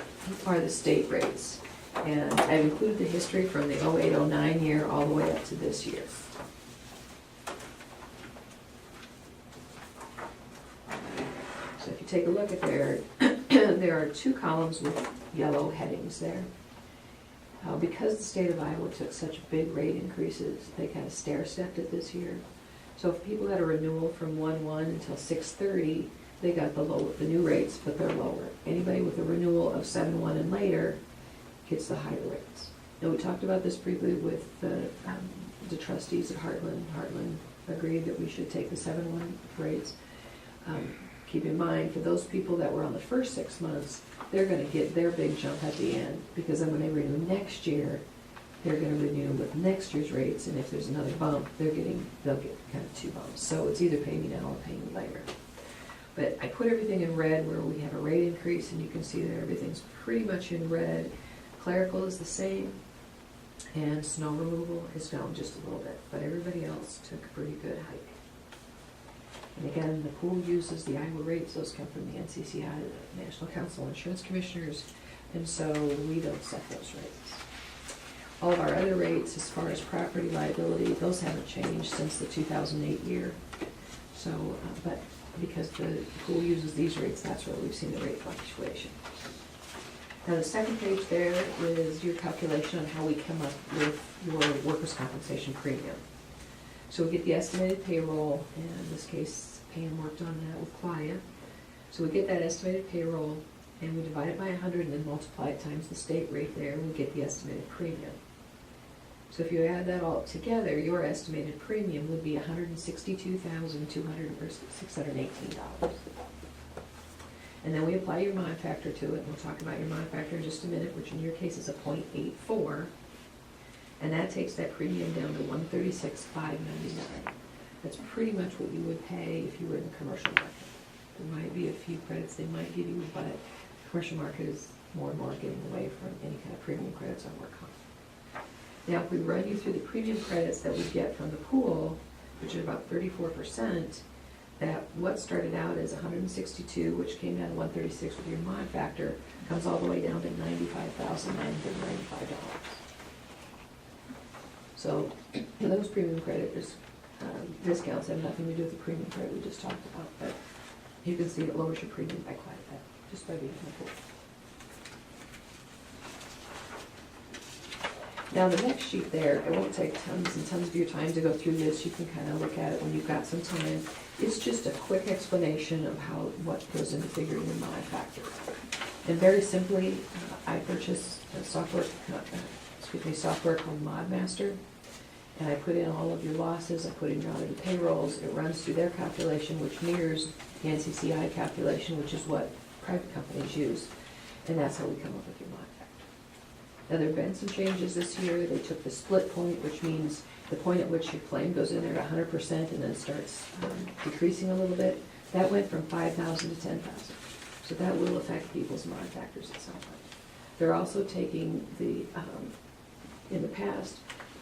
are the state rates, and I've included the history from the 08-09 year all the way up to this year. So if you take a look at there, there are 2 columns with yellow headings there. Because the state of Iowa took such big rate increases, they kind of stair-stepped it this year. So if people had a renewal from 1/1 until 6/30, they got the new rates, but they're lower. Anybody with a renewal of 7/1 and later gets the higher rates. Now, we talked about this briefly with the trustees at Heartland. Heartland agreed that we should take the 7/1 rates. Keep in mind, for those people that were on the first 6 months, they're gonna get their big jump at the end, because then when they renew next year, they're gonna renew with next year's rates, and if there's another bump, they'll get kind of 2 bumps. So it's either pay me now or pay me later. But I put everything in red where we have a rate increase, and you can see that everything's pretty much in red. Clerical is the same, and snow removal is down just a little bit, but everybody else took a pretty good hike. And again, the pool uses the Iowa rates, those come from the NCCI, the National Council of Insurance Commissioners, and so we don't set those rates. All of our other rates, as far as property liability, those haven't changed since the 2008 year. So, but because the pool uses these rates, that's where we've seen the rate fluctuation. Now, the second page there is your calculation on how we come up with your workers' compensation premium. So we get the estimated payroll, and in this case, Pam worked on that with Client. So we get that estimated payroll, and we divide it by 100 and then multiply it times the state rate there, we get the estimated premium. So if you add that all together, your estimated premium would be $162,618. And then we apply your mod factor to it, and we'll talk about your mod factor in just a minute, which in your case is a 0.84. And that takes that premium down to $136,599. That's pretty much what you would pay if you were in the commercial market. There might be a few credits they might give you, but the commercial market is more and more getting away from any kind of premium credits on work comp. Now, if we run you through the premium credits that we get from the pool, which are about 34%, that what started out as 162, which came down to 136 with your mod factor, comes all the way down to $95,995. So those premium credits, discounts have nothing to do with the premium credit we just talked about, but you can see it lowers your premium by quite a bit, just by being in the pool. Now, the next sheet there, it won't take tons and tons of your time to go through this. You can kind of look at it when you've got some time. It's just a quick explanation of what goes into figuring your mod factor. And very simply, I purchased a software called ModMaster, and I put in all of your losses, I put in your audited payrolls, it runs through their calculation, which mirrors the NCCI calculation, which is what private companies use, and that's how we come up with your mod factor. Now, there have been some changes this year. They took the split point, which means the point at which your claim goes in there at 100% and then starts decreasing a little bit. That went from 5,000 to 10,000. So that will affect people's mod factors at some point. They're also taking in the past,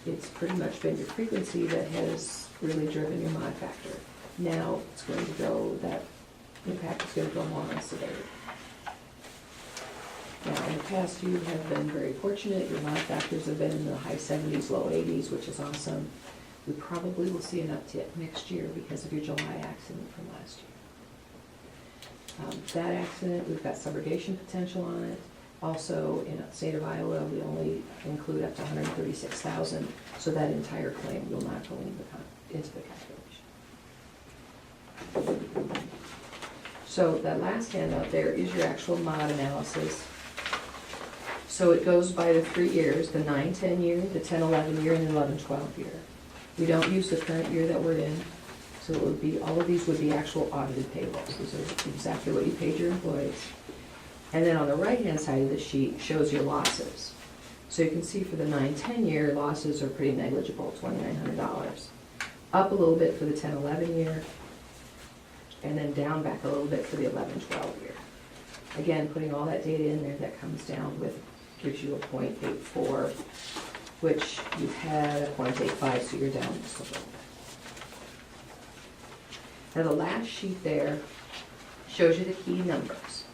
it's pretty much been your frequency that has really driven your mod factor. Now it's going to go, that impact is going to go more on severity. Now, in the past, you have been very fortunate. Your mod factors have been in the high 70s, low 80s, which is awesome. We probably will see an uptick next year because of your July accident from last year. That accident, we've got subrogation potential on it. Also, in the state of Iowa, we only include up to $136,000, so that entire claim will not go into the calculation. So that last handout there is your actual mod analysis. So it goes by the 3 years, the 9-10 year, the 10-11 year, and the 11-12 year. We don't use the current year that we're in, so it would be, all of these would be actual audited payrolls. These are exactly what you paid your employees. And then on the right-hand side of the sheet shows your losses. So you can see for the 9-10 year, losses are pretty negligible, $2,900. Up a little bit for the 10-11 year, and then down back a little bit for the 11-12 year. Again, putting all that data in there, that comes down with, gives you a 0.84, which you had a 0.85, so you're down just a little bit. Now the last sheet there shows you the key numbers.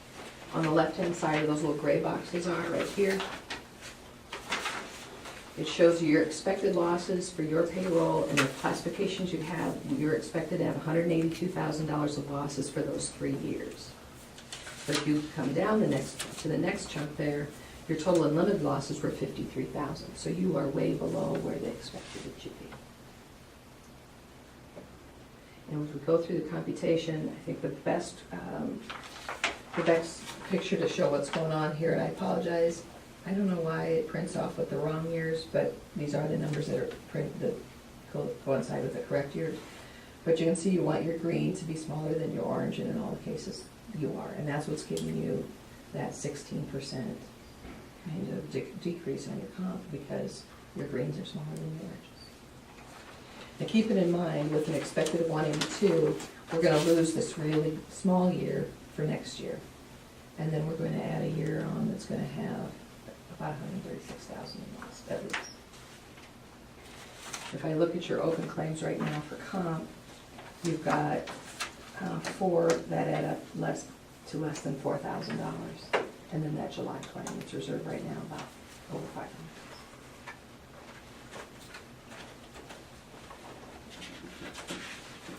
On the left-hand side of those little gray boxes are right here. It shows you your expected losses for your payroll and the classifications you have. You're expected to have $182,000 of losses for those 3 years. But if you come down to the next chunk there, your total unlimited losses were $53,000. So you are way below where they expected it to be. And as we go through the computation, I think the best picture to show what's going on here, and I apologize, I don't know why it prints off with the wrong years, but these are the numbers that are that coincide with the correct years. But you can see you want your green to be smaller than your orange, and in all the cases you are, and that's what's giving you that 16% kind of decrease on your comp because your greens are smaller than your oranges. Now keep it in mind, with an expected of 182, we're going to lose this really small year for next year, and then we're going to add a year on that's going to have about $136,000 in loss at least. If I look at your open claims right now for comp, you've got 4 that add up less than $4,000, and then that July claim, it's reserved right now about over $500,000.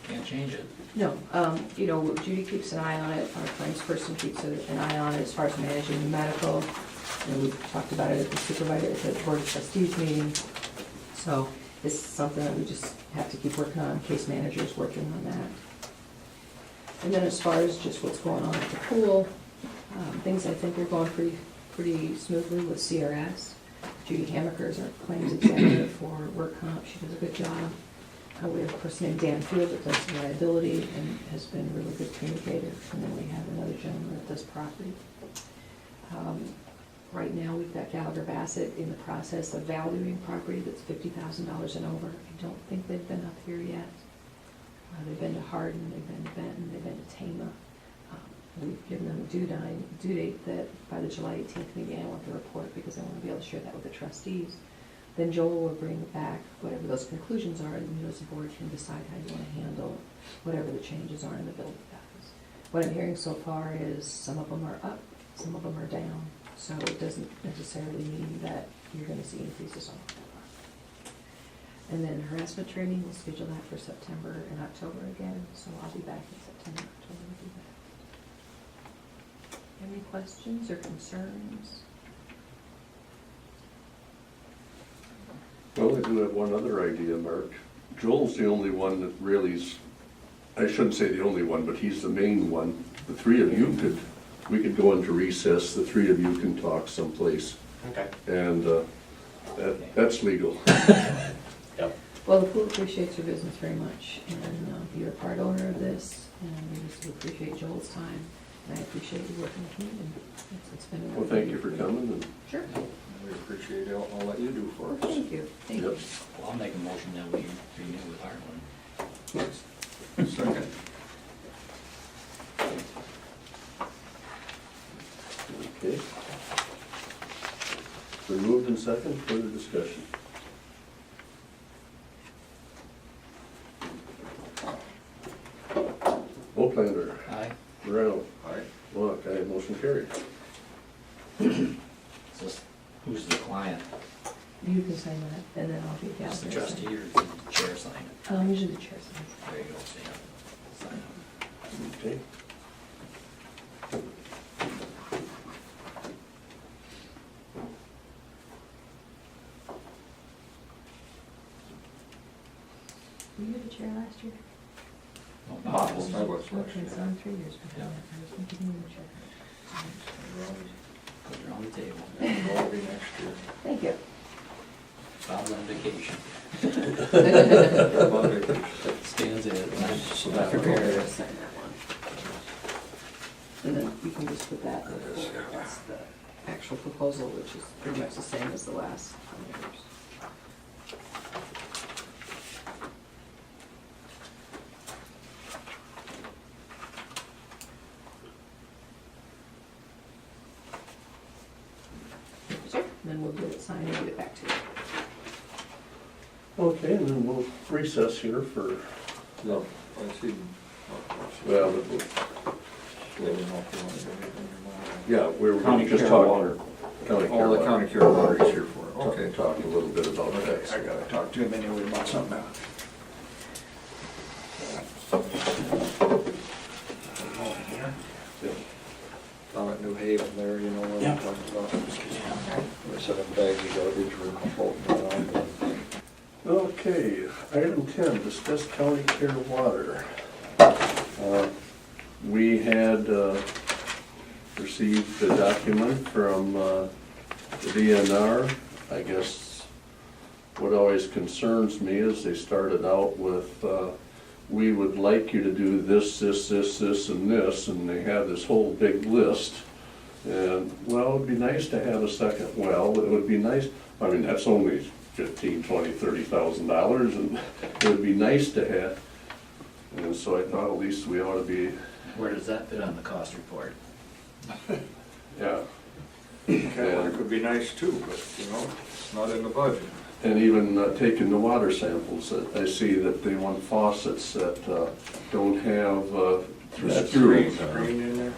Can't change it. No, Judy keeps an eye on it, our claims person keeps an eye on it as far as managing the medical. And we talked about it at the supervisor, at the board of trustees meeting. So this is something that we just have to keep working on, case managers working on that. And then as far as just what's going on at the pool, Things I think are going pretty smoothly with CRS. Judy Hamaker is our claims executive for work comp. She does a good job. We have a person named Dan Field that does liability and has been a really good communicator. And then we have another gentleman that does property. Right now, we've got Gallagher Bassett in the process of valuing property that's $50,000 and over. I don't think they've been up here yet. They've been to Hardin, they've been to Benton, they've been to Tama. We've given them a due date that by the July 18th meeting, I want the report because I want to be able to share that with the trustees. Then Joel will bring back whatever those conclusions are, and you as a board can decide how you want to handle whatever the changes are in the building values. What I'm hearing so far is some of them are up, some of them are down, so it doesn't necessarily mean that you're going to see increases on that. And then harassment training, we'll schedule that for September and October again, so I'll be back in September, October to do that. Any questions or concerns? Well, I do have one other idea, Mark. Joel's the only one that really's, I shouldn't say the only one, but he's the main one. The three of you we could go into recess, the three of you can talk someplace, Okay. and that's legal. Yep. Well, the pool appreciates your business very much, and you're a part owner of this, and we just appreciate Joel's time, and I appreciate you working with me, and it's been a... Well, thank you for coming, and Sure. We appreciate all that you do for us. Thank you, thank you. Yep. Well, I'll make a motion that we renew with Heartland. Second. Okay. Removed and second, further discussion. Oaklander, Aye. Moreno, Aye. Look, aye, motion carried. So who's the client? You can sign that, and then I'll be down Is the there. trustee or the chair sign it? Usually the chair signs. There you go, Sam. Sign it. Okay. Were you the chair last year? No, Bob Bob was was- my last Okay, year. so I'm 3 years before Yeah. that. I was thinking you were the chair. Put it on the table. And it'll be next year. Thank you. Bob's on vacation. About vacation. Stands in. So that would Here, be- sign that one. And then you can just put that, that's the actual proposal, which is pretty much the same as the last years. Sure. And then we'll get it signed and get it back to you. Okay, and then we'll recess here for, No, I see. well, Let me know if you want to do anything or yeah, we're County just Care talking. Water. County not. Care All the Water. county care water is here for it, okay. Talk a little bit about Okay, that. I gotta talk to him anyway about something else. Yeah. Down at New Haven there, you know what I'm talking about? They said them bags of garbage were floating around. Okay, item 10, discuss county care water. We had received a document from the DNR. I guess what always concerns me is they started out with, we would like you to do this, this, this, this, and this, and they had this whole big list. And, well, it'd be nice to have a second well, it would be nice, I mean, that's only $15,000, $20,000, $30,000, and it would be nice to have. And so I thought at least we ought to be, Where does that fit on the cost report? yeah. It could be nice too, but, you know, it's not in the budget. And even taking the water samples, I see that they want faucets that don't have screws. Screen in there.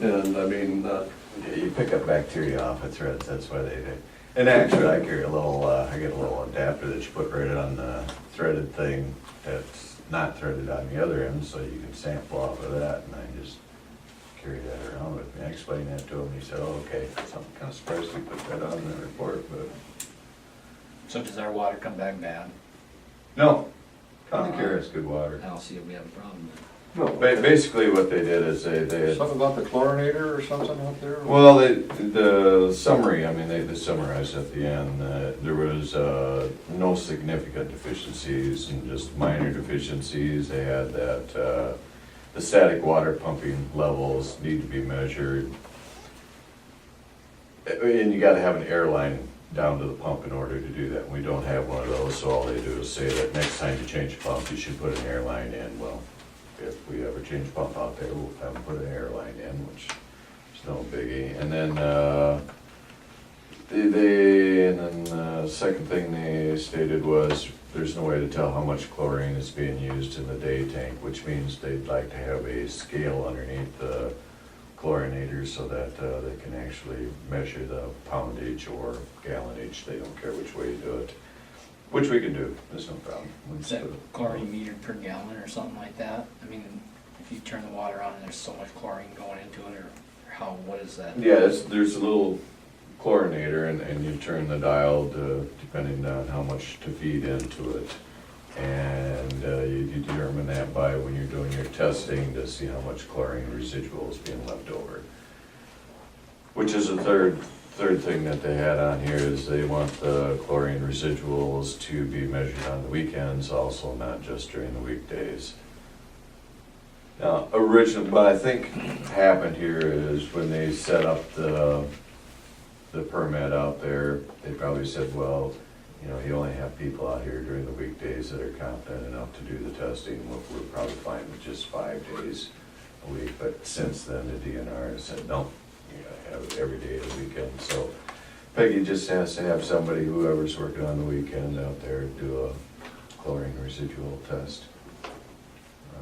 And I mean, Yeah, you pick up bacteria off of threads, that's why they do. And actually, I carry a little, I get a little adapter that you put right on the threaded thing that's not threaded on the other end, so you can sample off of that, and I just carry that around with me. I explained that to him, he said, oh, okay. So I'm kind of surprised we put that on the report, but. So does our water come back bad? No, County Care has good water. I don't see if we have a problem No. Basically what they did is they Something about the chlorinator or something out there? well, the summary, I mean, they summarized at the end, there was no significant deficiencies and just minor deficiencies. They had that the static water pumping levels need to be measured. And you gotta have an air line down to the pump in order to do that. We don't have one of those, so all they do is say that next time you change a pump, you should put an air line in. Well, if we ever change a pump out there, we'll have them put an air line in, which is no biggie. And then, the second thing they stated was, there's no way to tell how much chlorine is being used in the day tank, which means they'd like to have a scale underneath the chlorinators so that they can actually measure the poundage or gallonage. They don't care which way you do it, which we can do, there's no problem. Is that chlorine metered per gallon or something like that? I mean, if you turn the water on and there's so much chlorine going into it, or how, what is that? Yeah, there's a little chlorinator and you turn the dial to, depending on how much to feed into it. And you determine that by when you're doing your testing to see how much chlorine residual is being left over. Which is the third thing that they had on here is they want the chlorine residuals to be measured on the weekends also, not just during the weekdays. Now, what I think happened here is when they set up the permit out there, they probably said, well, you know, you only have people out here during the weekdays that are competent enough to do the testing. We're probably fine with just 5 days a week. But since then, the DNR has said, no, you gotta have it every day of the weekend. So Peggy just has to have somebody, whoever's working on the weekend out there, do a chlorine residual test.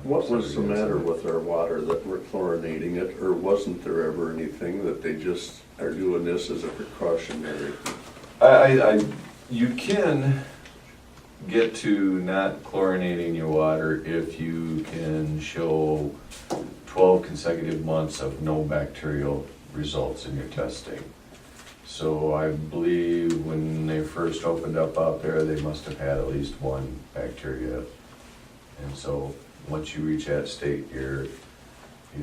What was the matter with our water that we're chlorinating it, or wasn't there ever anything that they just are doing this as a precautionary? You can get to not chlorinating your water if you can show 12 consecutive months of no bacterial results in your testing. So I believe when they first opened up out there, they must have had at least one bacteria. And so once you reach that state, you're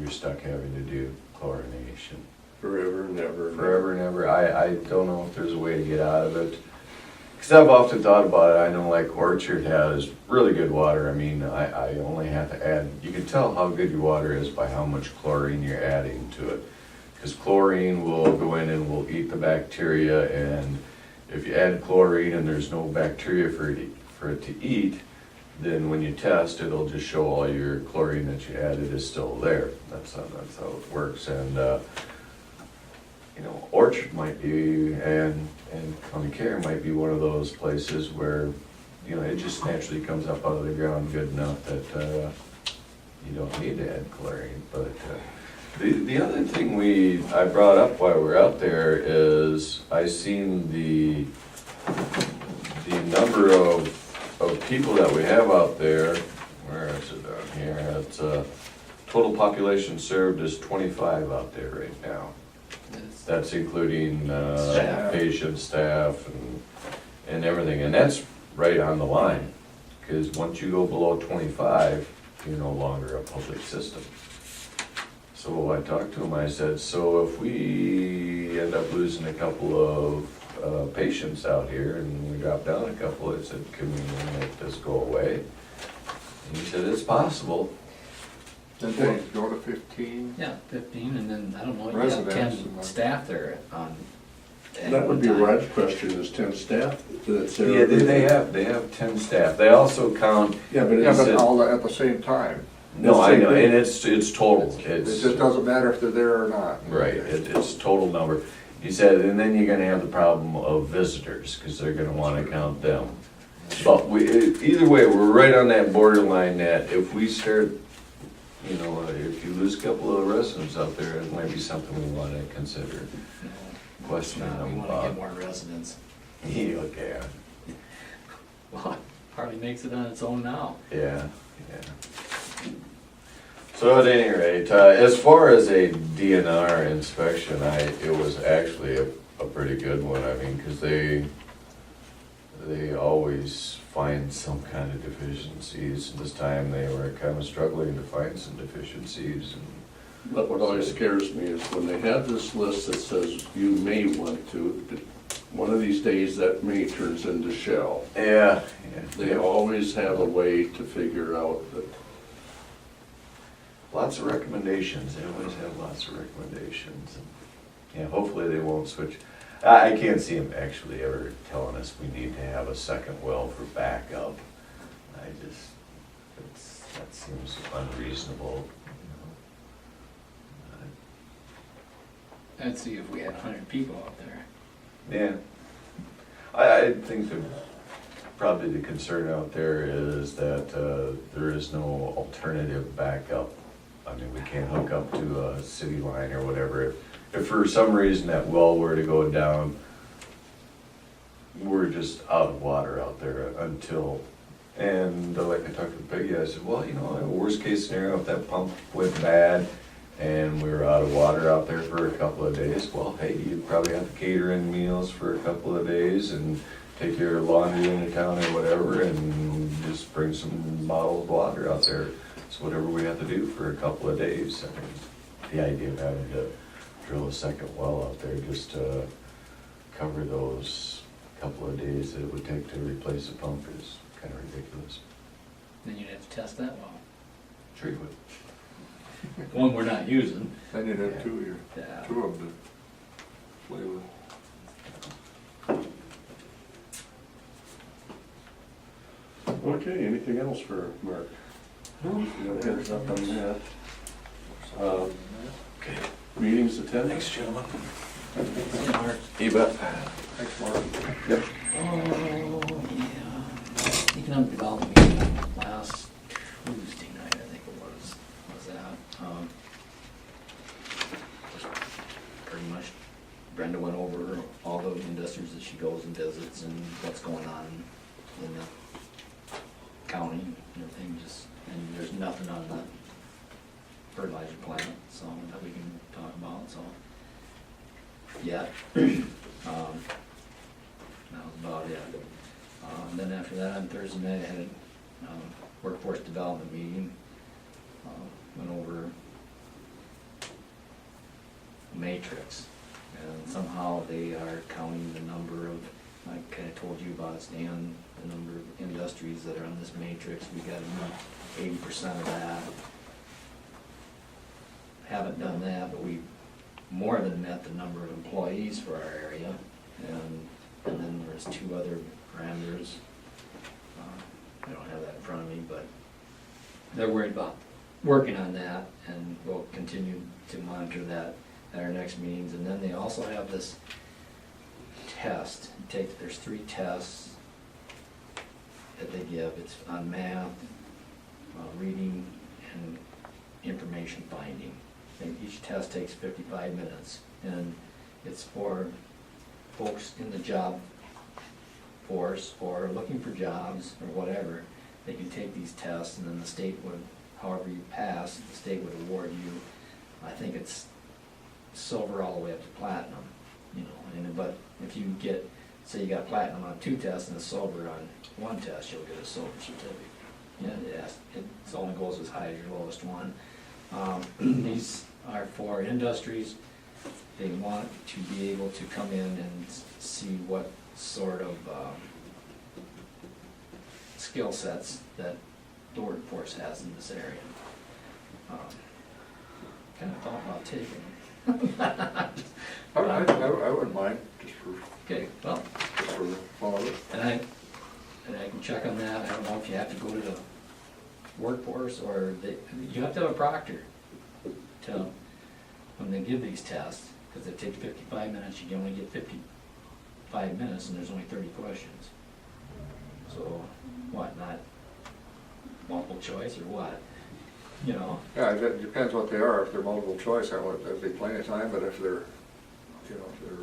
stuck having to do chlorination. Forever and ever. Forever and ever. I don't know if there's a way to get out of it. Because I've often thought about it. I know like Orchard has really good water. I mean, I only have to add, you can tell how good your water is by how much chlorine you're adding to it. Because chlorine will go in and will eat the bacteria, and if you add chlorine and there's no bacteria for it to eat, then when you test, it'll just show all your chlorine that you added is still there. That's how it works. And you know, Orchard might be, and County Care might be one of those places where, you know, it just naturally comes up out of the ground good enough that you don't need to add chlorine. But the other thing I brought up while we were out there is I seen the number of people that we have out there. Where is it down here? It's total population served is 25 out there right now. That's including patients, staff, and everything, and that's right on the line. Because once you go below 25, you're no longer a public system. So I talked to him. I said, so if we end up losing a couple of patients out here, and we drop down a couple, I said, can we make this go away? And he said, it's possible. Did they go to 15? Yeah, 15, and then, I don't know, you have Residents. 10 staff there on. at That would one be time. Rod's question, is 10 staff that's there? Yeah, they have 10 staff. They also count. Yeah, but Yeah, it's, but all at the same time. No, I know, and it's total. It It's just doesn't matter if they're there or not. right. It's total number. He said, and then you're gonna have the problem of visitors because they're gonna want to count them. But either way, we're right on that borderline that if we start, you know, if you lose a couple of residents out there, it might be something we want to consider questioning We them want to about. get more residents. Yeah, okay. Well, hardly makes it on its own now. Yeah. So at any rate, as far as a DNR inspection, it was actually a pretty good one. I mean, because they always always find some kind of deficiencies. This time they were kind of struggling to find some deficiencies. But what always scares me is when they have this list that says you may want to, one of these days that may turns into shall. Yeah. They always have a way to figure out that, Lots of recommendations, they always have lots of recommendations. Yeah, hopefully they won't switch. I can't see them actually ever telling us we need to have a second well for backup. That seems unreasonable. I'd see if we had 100 people out there. Yeah. I think that probably the concern out there is that there is no alternative backup. I mean, we can't hook up to a city line or whatever. If for some reason that well were to go down, we're just out of water out there until, and like I talked to Peggy, I said, well, you know, in a worst case scenario, if that pump went bad and we were out of water out there for a couple of days, well, hey, you'd probably have to cater in meals for a couple of days and take your laundry into town or whatever and just bring some bottled water out there. It's whatever we have to do for a couple of days. I mean, the idea of having to drill a second well out there just to cover those couple of days that it would take to replace a pump is kind of ridiculous. Then you'd have to test that well. Sure you would. One we're not using. Then you'd have two here, Yeah. two of them to play with. okay, anything else for Mark? You got a heads up on that? Okay. Meetings attended? Thanks, gentlemen. See you, Mark. You bet. Thanks, Mark. Yep. Oh, yeah. Economic development meeting last Tuesday night, I think it was that. Pretty much Brenda went over all the industries that she goes and visits and what's going on in the county and everything, and there's nothing on the fertilizer plant, so, that we can talk about, so. Yeah. That was about it. And then after that, on Thursday night, I had a workforce development meeting. Went over matrix, and somehow they are counting the number of, I kinda told you about, Stan, the number of industries that are on this matrix. We got 80% of that. Haven't done that, but we more than met the number of employees for our area, and then there's two other parameters. I don't have that in front of me, but they're worried about working on that, and we'll continue to monitor that at our next meetings. And then they also have this test. There's 3 tests that they give. It's on math, reading, and information finding. And each test takes 55 minutes, and it's for folks in the job force or looking for jobs or whatever. They can take these tests, and then the state would, however you pass, the state would award you, I think it's silver all the way up to platinum, you know. But if you get, say you got platinum on 2 tests and a silver on 1 test, you'll get a silver certificate. Yeah, it only goes as high as your lowest one. These are for industries. They want to be able to come in and see what sort of skill sets that the workforce has in this area. Kind of thought about taking it. I wouldn't mind, just for Okay, well, the fun of it. and I can check on that. I don't know if you have to go to the workforce or you have to have a proctor to, when they give these tests, because they take 55 minutes, you can only get 55 minutes and there's only 30 questions. So, what, not multiple choice or what? You know? Yeah, it depends what they are. If they're multiple choice, that'd be plenty of time, but if they're, you know, if they're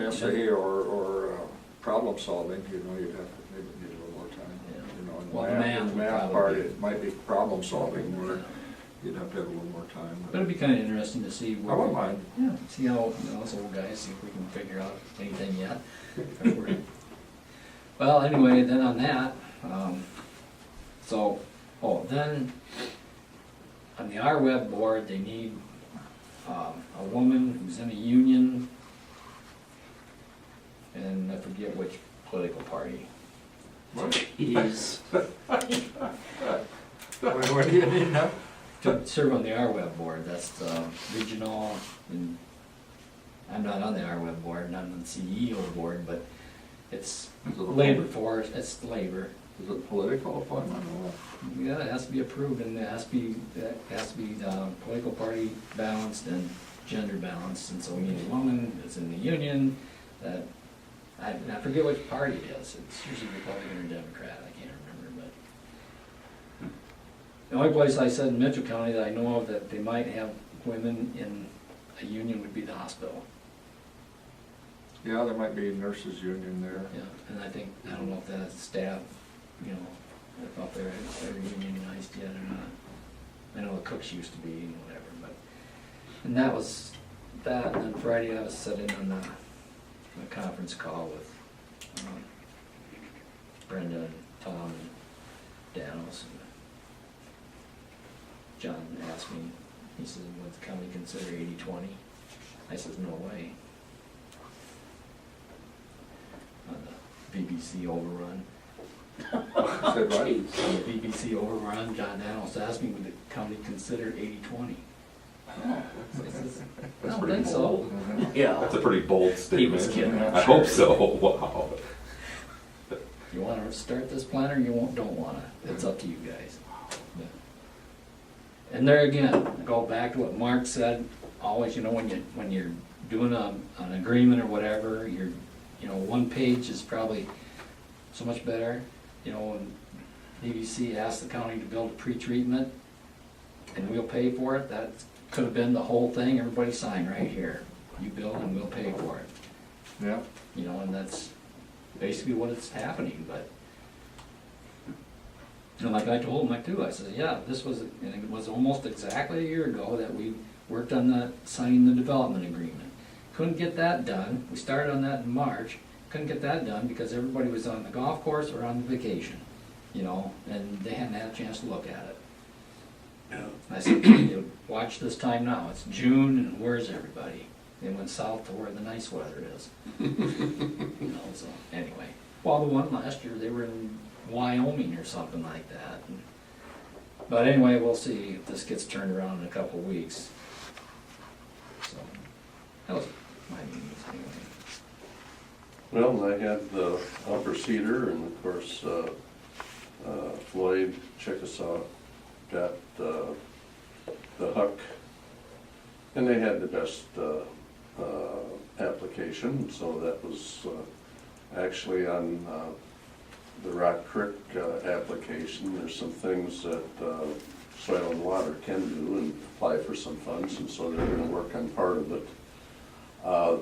essay or problem solving, you know, you'd have to maybe need a little more time. Yeah. You know, Well, the in math the would math probably part, be- it might be problem solving where Yeah. you'd have to have a little more time. But it'd be kind of interesting to see I where. wouldn't mind. Yeah, see how, us old guys, see if we can figure out anything yet. Well, anyway, then on that, then on the RWeb board, they need a woman who's in a union, and I forget which political party. He's, What do you need now? To serve on the RWeb board, that's the regional, and I'm not on the RWeb board, and I'm on the CEO board, but it's Is it a labor poli- force, it's labor. Is it political appointment or what? Yeah, it has to be approved, and it has to be political party balanced and gender balanced, and so we need a woman that's in the union, that, I forget which party it is, it's usually Republican or Democrat, I can't remember, but. The only place I said in Mitchell County that I know of that they might have women in a union would be the hospital. Yeah, there might be a nurses union there. Yeah, and I think, I don't know if that's staff, you know, if they're unionized yet or not. I know the cooks used to be and whatever, but, and that was that, and then Friday I was sitting on a conference call with Brenda and Tom and Danos. And John asked me, he said, would the county consider 80-20? I said, no way. On the BBC overrun. Said what? On the BBC overrun, John Danos asked me, would the county consider 80-20? I says, I don't think so. yeah. That's a pretty bold He statement. was kidding. I'm I sure. hope so, wow. You wanna start this plan or you don't wanna, it's up to you guys. Yeah. And there again, I go back to what Mark said, always, you know, when you're doing an agreement or whatever, one page is probably so much better. You know, when BBC asked the county to build a pre-treatment and we'll pay for it, that could have been the whole thing, everybody signed right here. You build and we'll pay for it. Yeah. You know, and that's basically what it's happening, but. And like I told Mike too, I said, yeah, and it was almost exactly a year ago that we worked on signing the development agreement. Couldn't get that done, we started on that in March, couldn't get that done because everybody was on the golf course or on vacation, you know, and they hadn't had a chance to look at it. I said, watch this time now, it's June and where's everybody? They went south to where the nice weather is. You know, so, anyway. Well, the one last year, they were in Wyoming or something like that. But anyway, we'll see if this gets turned around in a couple of weeks. So, that was my meetings anyway. Well, I had the Upper Cedar, and of course, Floyd, Chickasaw got the Huck, and they had the best application, so that was actually on the Rock Creek application. There's some things that Soil and Water can do and apply for some funds, and so they're going to work on part of it.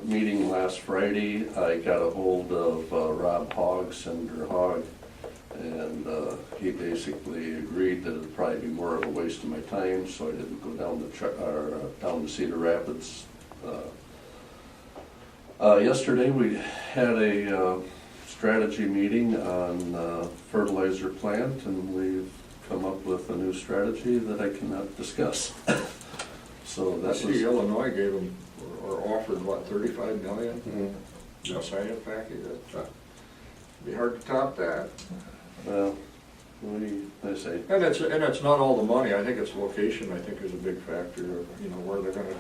Meeting last Friday, I got a hold of Rob Hogg, Senator Hogg, and he basically agreed that it'd probably be more of a waste of my time, so I didn't go down to Cedar Rapids. Yesterday we had a strategy meeting on fertilizer plant, and we've come up with a new strategy that I cannot discuss. So I that see was. Illinois gave them, or offered, what, 35 million? Mhm. No sign-up package, that'd be hard to top that. Well, I say, And it's not all the money, I think it's location, I think is a big factor of, you know, where they're gonna,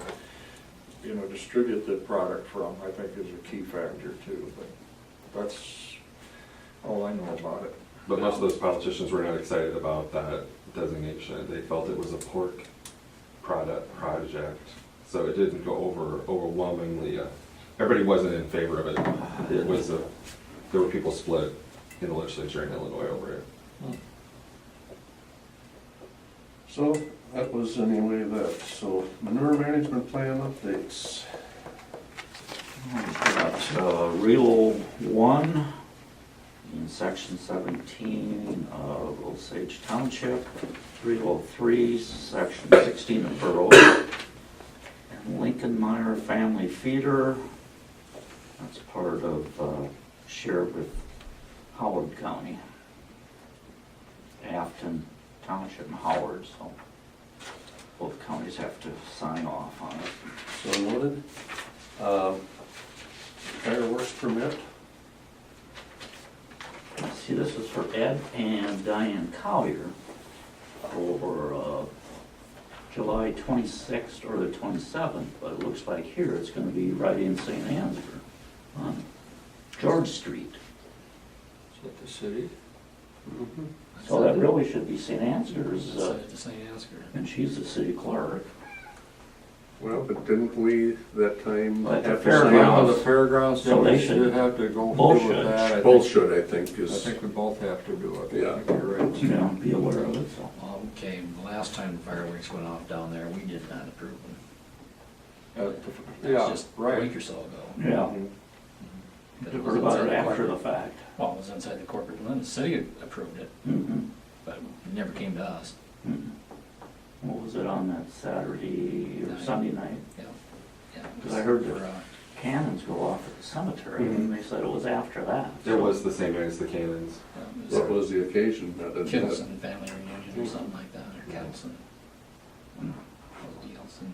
you know, distribute the product from, I think is a key factor too, but that's all I know about it. But most of those politicians were not excited about that designation. They felt it was a pork project, so it didn't go over overwhelmingly. Everybody wasn't in favor of it. It was there were people split in the legislature in Illinois over it. so that was anyway that. So manure management plan updates. Got Relo 1 in section 17 of Osage Township, Relo 3, section 16 of Borough, and Lincoln Meyer Family Feeder. That's part of shared with Howard County. Afton Township and Howard, so both counties have to sign off on it. So noted. Fireworks permit, See, this is for Ed and Diane Collier for July 26th or the 27th, but it looks like here it's gonna be right in St. Ansgar on George Street. Is that the city? So that really should be St. Ansgar's, To say ask her. and she's the city clerk. well, but didn't we that time Well, at the have to fairgrounds. The sign fairgrounds, So they we should have to go both through with should. that. off? Both should, I think, I is, think we both have to do it. Yeah. I think you're right. You know, be aware of it, so. Okay, the last time the fireworks went off down there, we did not approve them. It was Yeah, just a right. week or so ago. Yeah. But it was Heard about inside it the after the corporate- fact. Well, it was inside the corporate limits. The city approved it, Mhm. but it never came to us. Mhm. What was it on that Saturday or Sunday night? Yeah. Yeah. 'Cause I heard For, that cannons go off at the cemetery, and they said it was after that. It was the same night as the cannons. what was the occasion? Kittleson family reunion or something like that, or Kittleson. Those deals, and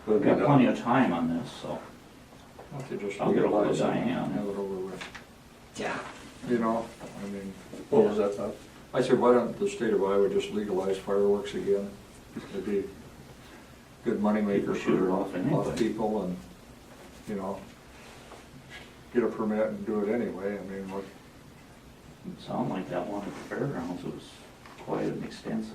We've got plenty of time on this, so. Why don't you just I'll get a hold of legalize it and Diane. have it over with? yeah. You know, I mean, What was that, Tom? I said, why don't the state of Iowa just legalize fireworks again? It'd be good moneymaker People shoot for it a off lot anyway. of people and, you know, get a permit and do it anyway. I mean, what, It sounded like that one at the fairgrounds was quite an extensive.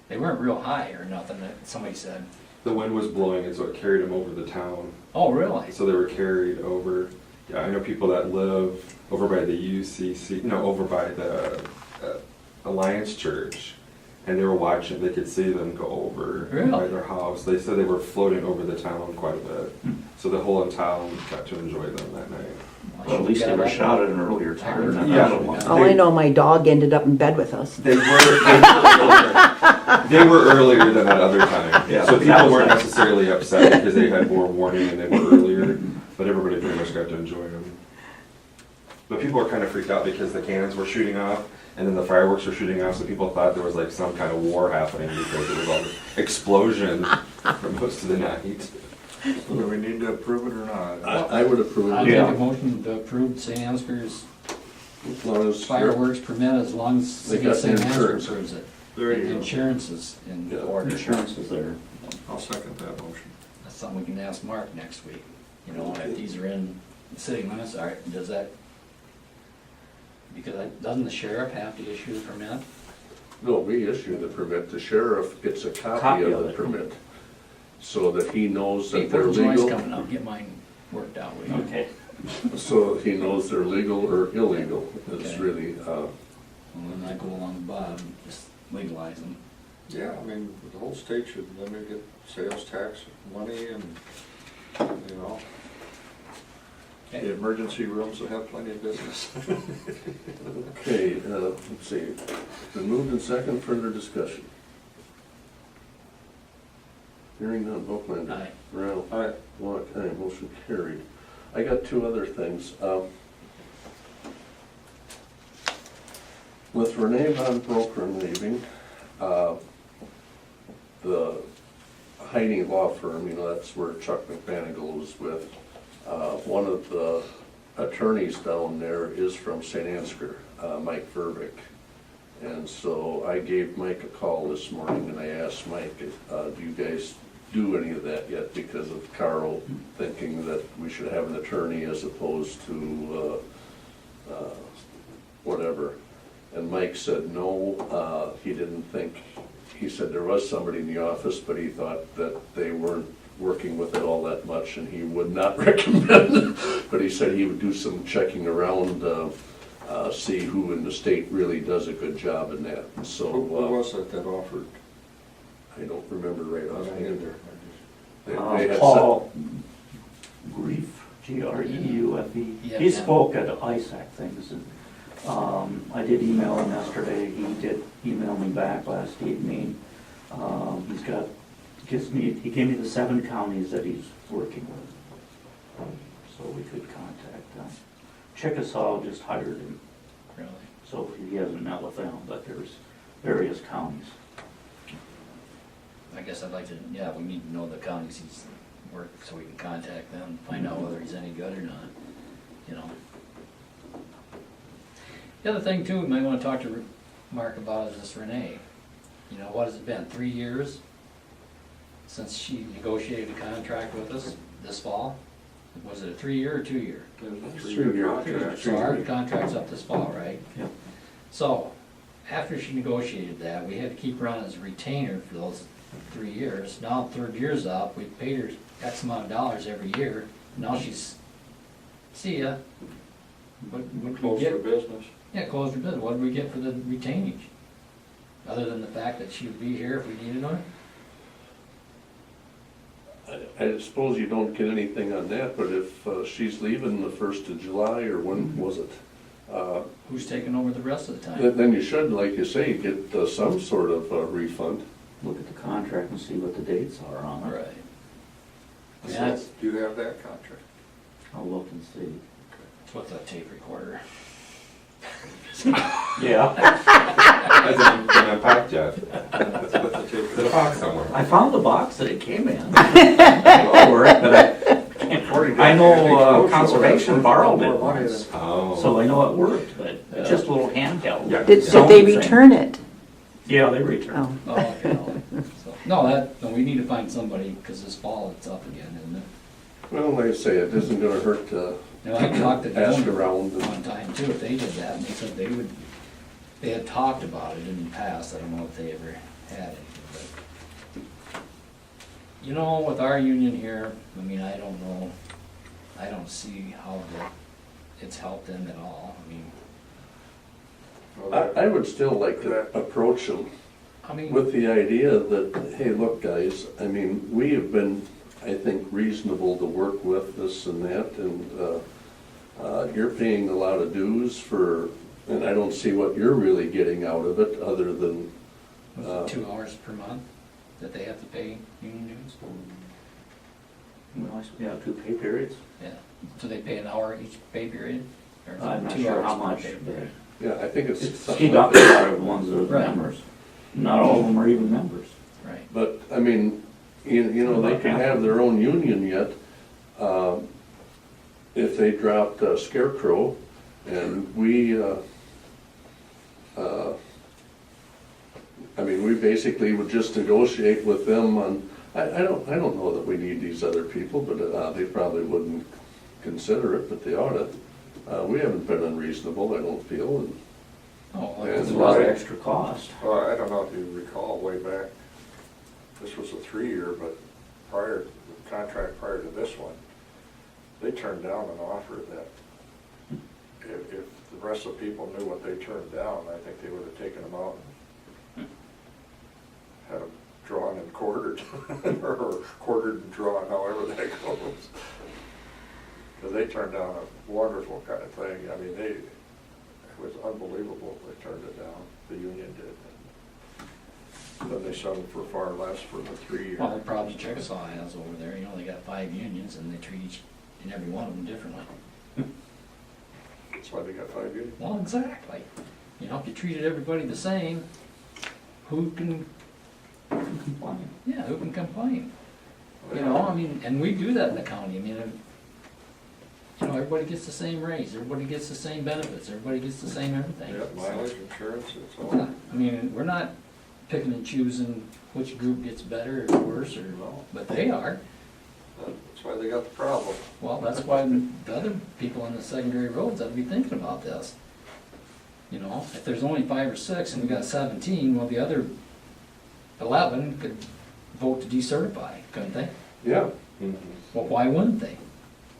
They weren't real high or nothing, somebody said. The wind was blowing, and so it carried them over the town. Oh, really? So they were carried over. Yeah, I know people that live over by the UCC, no, over by the Alliance Church, and they were watching. They could see them go over Really? by their house. They said they were floating over the town quite a bit, so the whole town got to enjoy them that night. Well, at least they were shot at an earlier time than Yeah. the other one. All I know, my dog ended up in bed with us. They were earlier than that other time. Yeah, So that people was weren't nice. necessarily upset because they had more warning and they were earlier, but everybody pretty much got to enjoy them. But people were kind of freaked out because the cannons were shooting off and then the fireworks were shooting off, so people thought there was like some kind of war happening because there was all this explosion for most of the night. do we need to approve it or not? I would approve I it. make Yeah. a motion to approve St. Ansgar's As long as fireworks permit as long as They City got of St. the Ansgar insurance. approves it. There And you go. insurance is in Yeah. order. Insurance is there. I'll second that motion. That's something we can ask Mark next week. You know, if these are in the city limits, all right, does that, because doesn't the sheriff have to issue the permit? No, we issue the permit. The sheriff gets a Copy copy of of the it. permit so that he knows Hey, that they're 4th of July's legal. coming up, get mine worked out with you. Okay. So he knows they're legal or illegal. It's Okay. really, And then I go along the bottom, just legalize them. Yeah, I mean, the whole state should, let me get sales tax money and, you know, the emergency rooms will have plenty of business. okay, let's see. Been moved and second, further discussion. Hearing none, Boklander. Aye. Brown. Aye. Walk, aye, motion carried. I got two other things. With Renee Von Brokeren leaving, the Heine Law Firm, you know, that's where Chuck McBanigal was with. One of the attorneys down there is from St. Ansgar, Mike Verbeek. And so I gave Mike a call this morning and I asked Mike, do you guys do any of that yet? Because of Carl thinking that we should have an attorney as opposed to whatever. And Mike said no, he didn't think, he said there was somebody in the office, but he thought that they weren't working with it all that much and he would not recommend it. But he said he would do some checking around, see who in the state really does a good job in that. And so, Who was it that offered? I don't remember right I don't offhand. either. They had Paul Greif, Greufe. Yeah, He yeah. spoke at ISAC things, and I did email him yesterday. He did email me back last evening. He gave me the 7 counties that he's working with, so we could contact them. Chickasaw just hired him, Really? so he hasn't met with them, but there's various counties. I guess I'd like to, yeah, we need to know the counties he's worked, so we can contact them, find out whether he's any good or not, you know. The other thing too, we might wanna talk to Mark about is this Renee. You know, what has it been, 3 years since she negotiated a contract with us this fall? Was it a 3-year or 2-year? Three-year contract. So our contract's up this fall, right? Yep. So, after she negotiated that, we had to keep her on as a retainer for those 3 years. Now, third year's up, we paid her X amount of dollars every year. Now she's, see ya. What did we Close for get? business. Yeah, closed her business. What did we get for the retainage? Other than the fact that she would be here if we needed her? I suppose you don't get anything on that, but if she's leaving the 1st of July, or when was it? Who's taking over the rest of the time? Then you should, like you say, get some sort of refund. Look at the contract and see what the dates are on it. Right. So, That's, do you have that contract? I'll look and see. what's that tape recorder? Yeah, As in a pack jet. That's what the tape It's in a box somewhere. I found the box that it came in. Over it, but I know Conservation borrowed it once, Oh. so I know it worked, but it's just a little handheld. Yeah. Did Sound they thing. return it? Yeah, they returned. Oh. Oh, okay, no, no, we need to find somebody, because this fall it's up again, isn't it? Well, like I say, it isn't gonna hurt to You know, I talked to ask them around. one time too, if they did that, and they said they would, they had talked about it in the past, I don't know if they ever had it, but. You know, with our union here, I mean, I don't know, I don't see how it's helped them at all, I mean, I would still like to approach them I mean, with the idea that, hey, look, guys, I mean, we have been, I think, reasonable to work with this and that, and you're paying a lot of dues for, and I don't see what you're really getting out of it, other than, was it 2 hours per month that they have to pay union dues? Yeah, 2 pay periods. Yeah, so they pay an hour each pay period? Or is it I'm not 2 sure hours how per much. pay period? yeah, I think it's It's something like that. deducted out of the ones that are Right. members. Not all of them are even members. Right. But, I mean, you know, they can have their own union yet. If they dropped Scarecrow, and we, I mean, we basically would just negotiate with them on, I don't know that we need these other people, but they probably wouldn't consider it, but they ought to. We haven't been unreasonable, I don't feel, and Oh, well, Yeah, It's that's a lot of Right. extra cost. Well, I don't know if you recall way back, this was a 3-year, but prior, the contract prior to this one, they turned down an offer that if the rest of the people knew what they turned down, I think they would have taken them out and had them drawn and quartered, or quartered and drawn, however that goes. Because they turned down a wonderful kind of thing. I mean, it was unbelievable. They turned it down, the union did. And then they settled for far less for the 3-year. Well, the problem Chickasaw has over there, you know, they got 5 unions and they treat each and every one of them differently. That's why they got 5 unions. Well, exactly. You know, if you treated everybody the same, who can, Complain. yeah, who can complain? You know, I mean, and we do that in the county, I mean, you know, everybody gets the same raise, everybody gets the same benefits, everybody gets the same everything. Yeah, mileage, insurance, it's It's all. not- I mean, we're not picking and choosing which group gets better or worse, or, but they are. That's why they got the problem. Well, that's why the other people on the secondary roads ought to be thinking about this. You know, if there's only 5 or 6 and we got 17, well, the other 11 could vote to decertify, couldn't they? yeah. Well, why wouldn't they?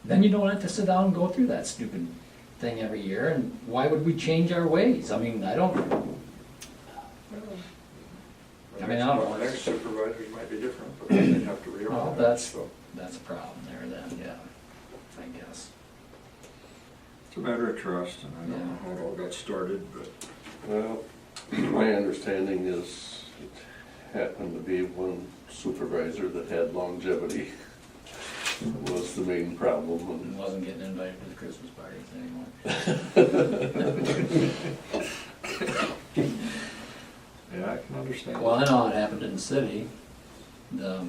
Then you don't have to sit down and go through that stupid thing every year, and why would we change our ways? I mean, I don't, The I mean, I don't know. The next supervisors might be different, but then they'd have to well, reorganize, that's, so. that's a problem there then, yeah, I guess. It's a matter of trust, and I don't know how it all got started, but Well, my understanding is it happened to be one supervisor that had longevity. was the main problem. And wasn't getting invited to the Christmas parties anymore. Yeah, I can understand. Well, I know it happened in the city. The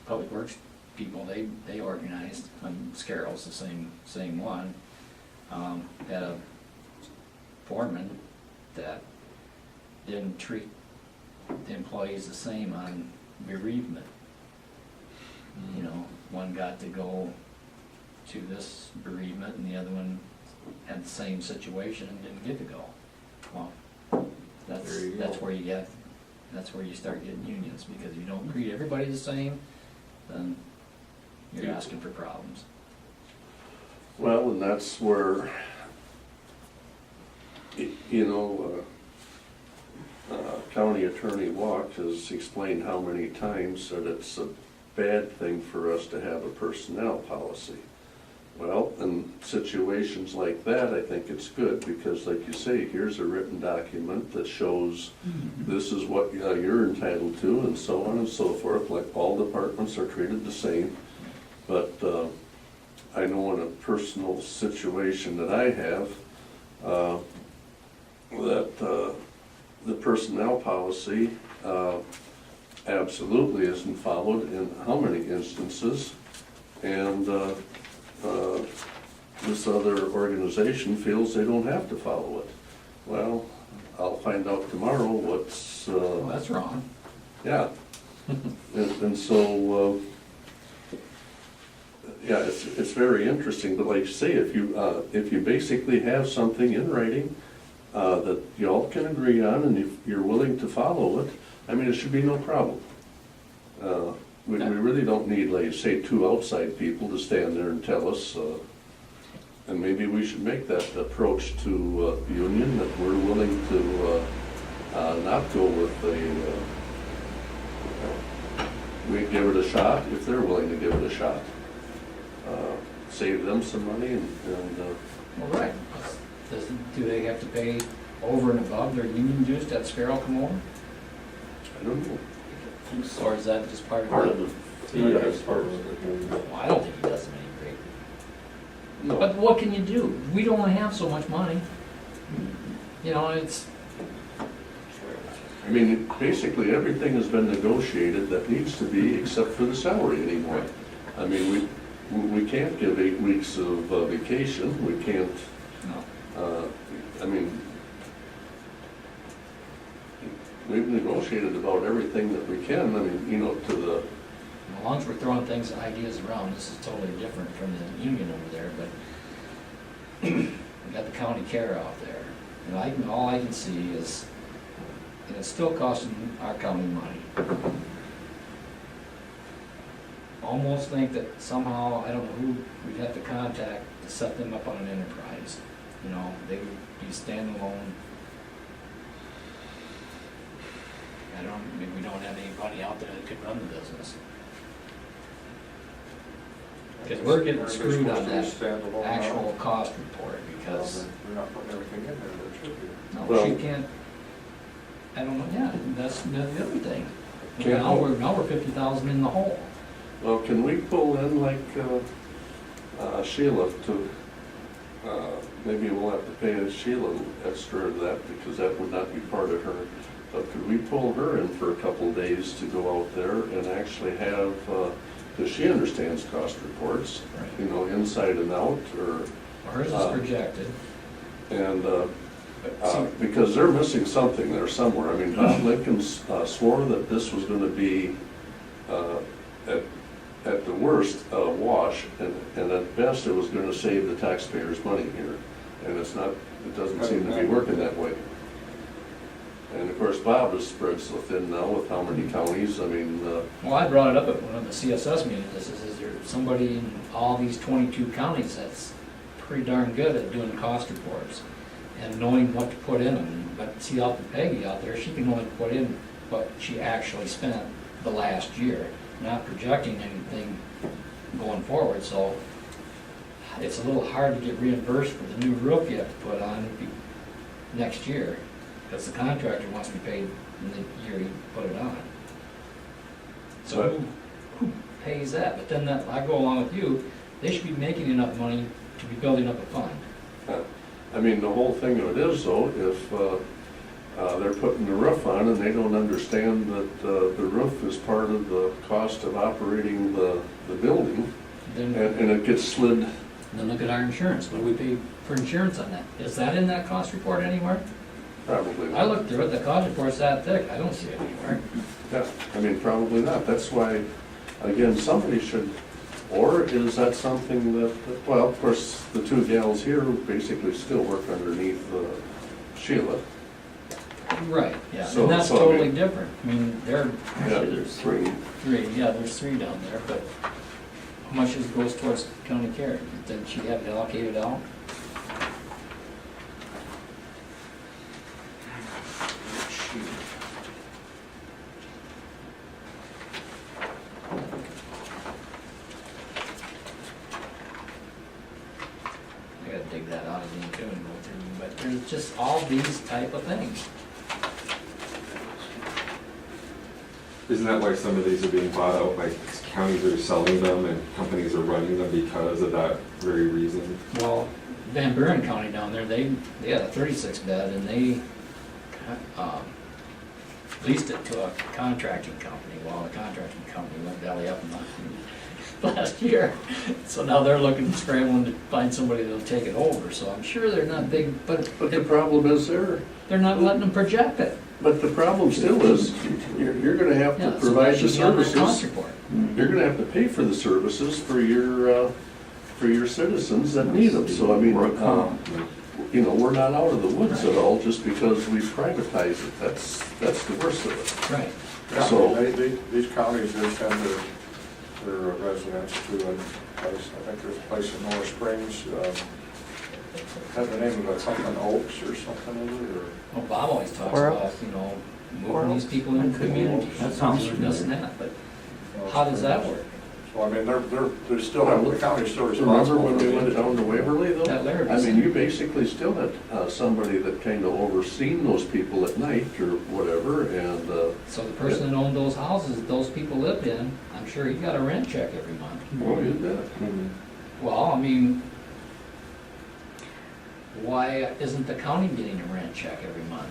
public works people, they organized, Scarroll's the same one, had a foreman that didn't treat the employees the same on bereavement. You know, one got to go to this bereavement and the other one had the same situation and didn't get to go. Well, There you that's go. where that's where you start getting unions, because you don't treat everybody the same, then you're asking for problems. Well, and that's where, you know, County Attorney Walk has explained how many times that it's a bad thing for us to have a personnel policy. Well, in situations like that, I think it's good, because like you say, here's a written document that shows this is what you're entitled to, and so on and so forth, like all departments are treated the same. But I know in a personal situation that I have, that the personnel policy absolutely isn't followed in how many instances, and this other organization feels they don't have to follow it. Well, I'll find out tomorrow what's, Well, that's wrong. yeah. And so, yeah, it's very interesting, but like you say, if you basically have something in writing that y'all can agree on, and if you're willing to follow it, I mean, it should be no problem. We really don't need, like you say, two outside people to stand there and tell us, and maybe we should make that approach to the union, that we're willing to not go with we give it a shot if they're willing to give it a shot. Save them some money and Well, right. Do they have to pay over and above their union dues to have Scarroll come over? I don't know. Or is that just part Part of of it? the, Yeah, it's part of it. Well, I don't think he does them any great. no. But what can you do? We don't have so much money. You know, it's, I mean, basically, everything has been negotiated that needs to be, except for the salary anymore. I mean, we can't give 8 weeks of vacation, we can't, no. I mean, we've negotiated about everything that we can, I mean, you know, to the, As long as we're throwing things, ideas around, this is totally different from the union over there, but we got the county care out there. And all I can see is, and it's still costing our county money. Almost think that somehow, I don't know who we'd have to contact to set them up on an enterprise. You know, they would be standalone. Maybe we don't have anybody out there that could run the business. Because we're getting screwed on that actual cost report, because, They're not putting everything in there that should be. no, Well- she can't, I don't know, yeah, that's the other thing. Can't Now we're 50,000 in the hole. well, can we pull in like Sheila to, maybe we'll have to pay Sheila extra of that, because that would not be part of her. But could we pull her in for a couple of days to go out there and actually have, because she understands cost reports, you know, inside and out, or, Hers is projected. and, because they're missing something there somewhere. I mean, Bob Lincoln swore that this was gonna be, at the worst, a wash, and at best, it was gonna save the taxpayers money here. And it's not, it doesn't seem to be working that way. And of course, Bob is spread so thin now with how many counties, I mean, Well, I brought it up at one of the CSS meetings, is there somebody in all these 22 counties that's pretty darn good at doing cost reports and knowing what to put in them? But see out the Peggy out there, she can only put in what she actually spent the last year, not projecting anything going forward, so it's a little hard to get reimbursed for the new roof you have to put on next year, because the contractor wants to be paid in the year you put it on. So pays that, but then that, I go along with you, they should be making enough money to be building up a fund. I mean, the whole thing of it is though, if they're putting the roof on and they don't understand that the roof is part of the cost of operating the building, Then, and it gets slid, then look at our insurance, what do we pay for insurance on that? Is that in that cost report anywhere? probably I not. looked through it, the cost report's that thick, I don't see it anywhere. Yeah, I mean, probably not. That's why, again, somebody should, or is that something that, well, of course, the two gals here basically still work underneath Sheila. Right, yeah, So- and that's so I mean- totally different, I mean, they're Actually, there's three. there's three down there, but how much goes towards county care? Did she have it allocated out? I gotta dig that out again too and go through, but there's just all these type of things. Isn't that why some of these are being bought out, like counties are selling them and companies are running them because of that very reason? Well, Van Buren County down there, they had a 36 bed and they leased it to a contracting company. Well, the contracting company went belly up last year. So now they're looking, scrambling to find somebody that'll take it over. So I'm sure they're not big, but But the problem is they're not letting them project it. but the problem still is, you're gonna have Yeah, to so provide that the should be on that cost services. report. You're gonna have to pay for the services for your citizens that need them. So I mean, you know, we're not out of the woods at all just because we privatize it. That's the worst of it. Right. So- These counties, they send their residents to a place, I think there's a place in North Springs, had the name of it, something Oaks or something, is it, or? Well, Bob always talks Or- about, moving these people into the community. That sounds Doing this and that, but how does that work? So I mean, they still have, the county's still Remember responsible. when for we the- went down to Waverly though? That Larry I mean, said. you basically still had somebody that kind of overseen those people at night or whatever, and, So the person that owned those houses that those people lived in, I'm sure he got a rent check every month. well, you bet. Well, I mean, why isn't the county getting a rent check every month?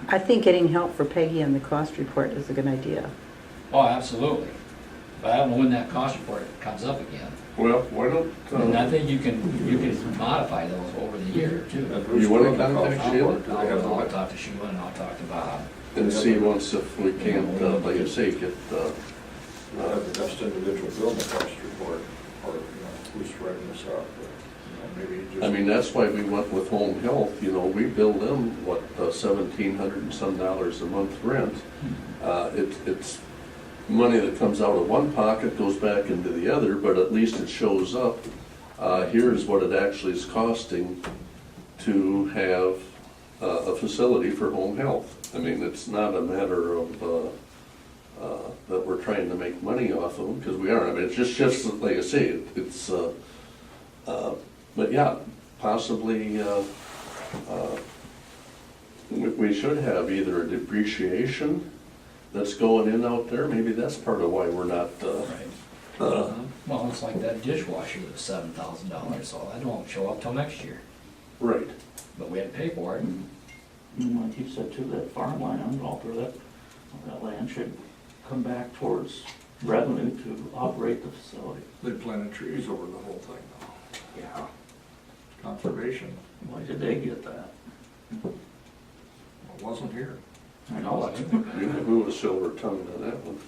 I think getting help for Peggy on the cost report is a good idea. Oh, absolutely. But I don't know when that cost report comes up again. Well, why don't, And I think you can modify those over the year too. And who's You wanna doing the contact cost Sheila? report? Do they have the- I'll talk to Sheila and I'll talk to Bob. and see once if we can't, like you say, get, Have the best individual doing the cost report, or, who's writing this up, but, maybe just. I mean, that's why we went with home health, we bill them, what, $1,700 and some dollars a month rent. It's money that comes out of one pocket, goes back into the other, but at least it shows up. Here's what it actually is costing to have a facility for home health. I mean, it's not a matter of, that we're trying to make money off of them, because we aren't. I mean, it's just like I say, it's, but yeah, possibly, we should have either a depreciation that's going in out there, maybe that's part of why we're not, Right. Well, it's like that dishwasher that was $7,000, so that won't show up till next year. right. But we had to pay for it. And like you said too, that farmland, Walter, that land should come back towards revenue to operate the facility. They planted trees over the whole thing, though. Yeah. Conservation, Why did they get that? it wasn't here. I know it. You know who was silver tongued on that one?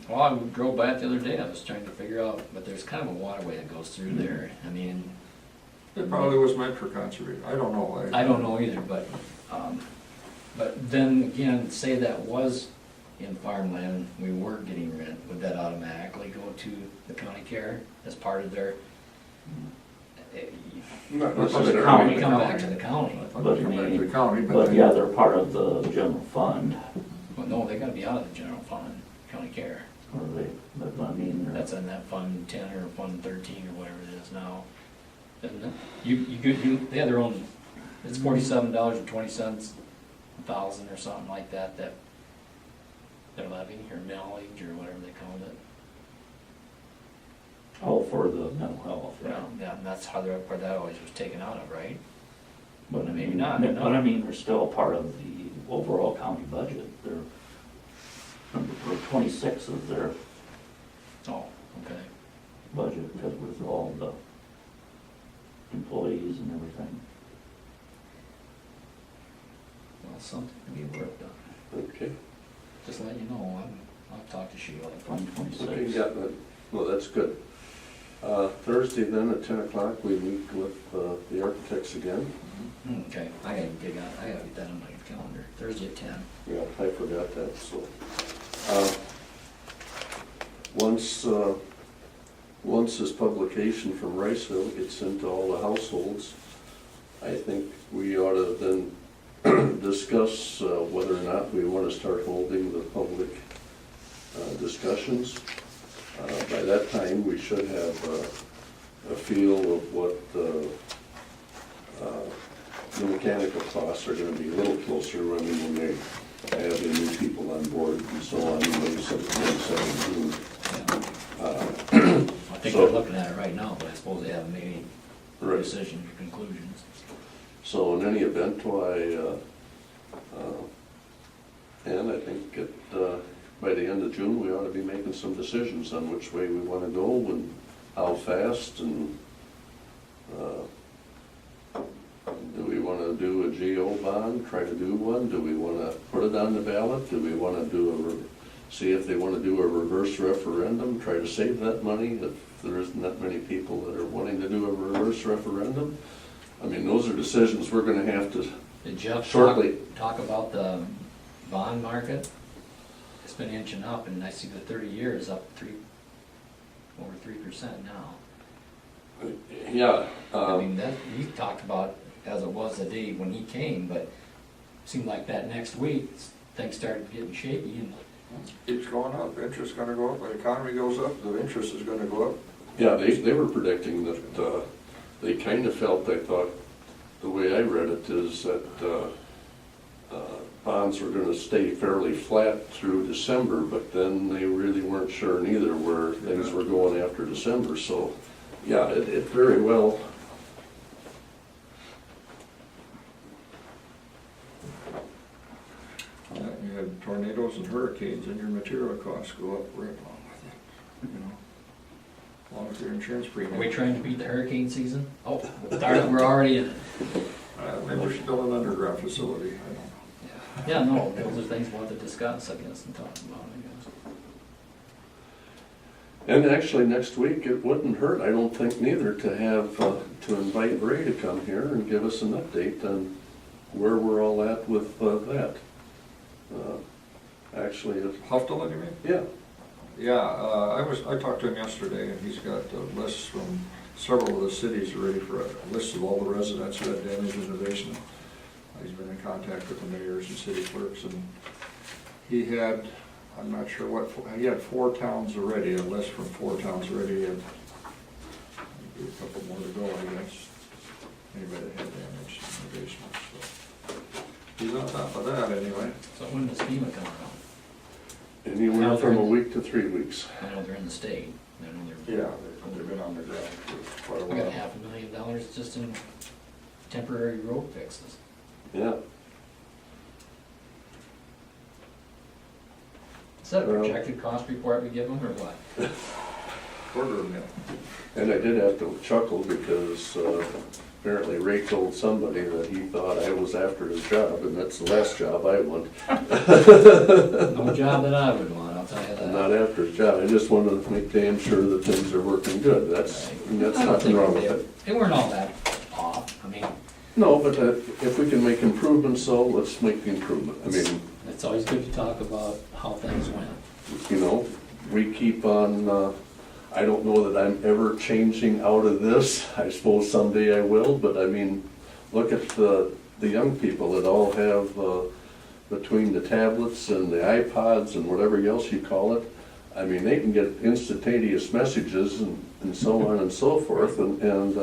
Well, I drove by it the other day, I was trying to figure out, but there's kind of a waterway that goes through there. I mean, It probably was meant for conservation, I don't know. I don't know either, but then again, say that was in farmland, we were getting rent, would that automatically go to the county care as part of their, Not Well, the necessarily. county- come back to the county? I thought they come back to the county, but. But yeah, they're part of the general fund, Well, no, they gotta be out of the general fund, county care. or but I mean, they're- That's in that Fund 10 or Fund 13 or whatever it is now, isn't it? They have their own, it's $47.20 a thousand or something like that, their levy or millage or whatever they called it. Oh, for the mental health, yeah. Yeah, and that's how where that always was taken out of, right? But I Maybe mean, not, but no. I mean, they're still a part of the overall county budget. They're, for 26 is their Oh, okay. budget because with all the employees and everything. Well, something to be worked on. Okay. Just let you know, I'll talk to Sheila. Fund Okay, 26. yeah, well, that's good. Thursday then at 10 o'clock, we meet with the architects again. Okay, I gotta get that on my calendar, Thursday at 10. Yeah, I forgot that, so. Once this publication from Riceville gets into all the households, I think we ought to then discuss whether or not we want to start holding the public discussions. By that time, we should have a feel of what the mechanical costs are going to be a little closer when they have the new people on board and so on, maybe sometime in June. I think they're looking at it right now, but I suppose they haven't made any Right. decisions or conclusions. So in any event, and I think by the end of June, we ought to be making some decisions on which way we want to go and how fast, and do we want to do a GO bond, try to do one? Do we want to put it on the ballot? Do we want to do see if they want to do a reverse referendum, try to save that money if there isn't that many people that are wanting to do a reverse referendum? I mean, those are decisions we're going to have to Did Jeff shortly. talk about the bond market? It's been inching up, and I see the 30-year is up over 3% now. Yeah. I mean, that, he talked about as it was the day when he came, but it seemed like that next week, things started getting shaky, and Keeps going up, interest's gonna go up, when the economy goes up, the interest is gonna go up. Yeah, they were predicting that, they kind of felt, I thought, the way I read it is that bonds were gonna stay fairly flat through December, but then they really weren't sure neither where things were going after December, so, yeah, it very well. You had tornadoes and hurricanes, and your material costs go up right along with it, you know? Along with your insurance are premium. we trying to beat the hurricane season? Oh, we're already in it. Maybe we're still an underground facility, I don't know. Yeah, no, those are things we'll have to discuss, I guess, and talk about, I guess. And actually, next week, it wouldn't hurt, I don't think neither, to have, to invite Ray to come here and give us an update on where we're all at with that. Actually, Huftel, you mean? yeah, Yeah, I talked to him yesterday, and he's got lists from several of the cities ready for a list of all the residents who had damage and innovation. He's been in contact with the mayors and city clerks, and he had, I'm not sure what, he had 4 towns already, a list from 4 towns already, and maybe a couple more to go, I guess. Anybody that had damage and innovation, so. He's on top of that anyway. So when does FEMA come around? anywhere from a week to 3 weeks. I know they're in the state, I know they're. Yeah, they've been on the ground for quite a We got while. $500,000 just in temporary road fixes. Yeah. Is that a projected cost report we give them, or what? $250,000. And I did have to chuckle because apparently Ray told somebody that he thought I was after his job, and that's the last job I want. No job that I would want, I'll tell you I'm that. not after his job, I just wanted to make damn sure that things are working good. That's I don't nothing think wrong with it. they weren't all that off, I mean, No, but if we can make improvements, so let's make the improvement. I mean, it's always good to talk about how things went. you know, we keep on, I don't know that I'm ever changing out of this. I suppose someday I will, but I mean, look at the young people that all have, between the tablets and the iPods and whatever else you call it, I mean, they can get instantaneous messages and so on and so forth, and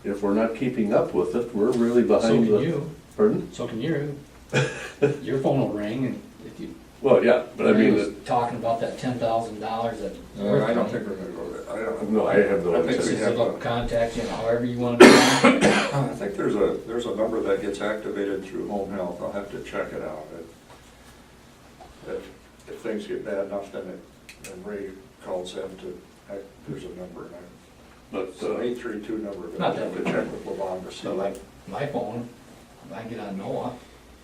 if we're not keeping up with it, we're really So behind can the. you, Pardon? so can you. Your phone will ring, and if you Well, yeah, but I mean, He was talking about that $10,000 that. I don't think we're gonna go there. I don't. no, I have no I think we intention. have They'll a- contact you however you want to do it. I think there's a number that gets activated through home health, I'll have to check it out. If things get bad enough, then Ray calls them to, there's a number, and But, it's an 832 number, but I Not that have to check with Lavon to see. So like my phone, I get on NOAA,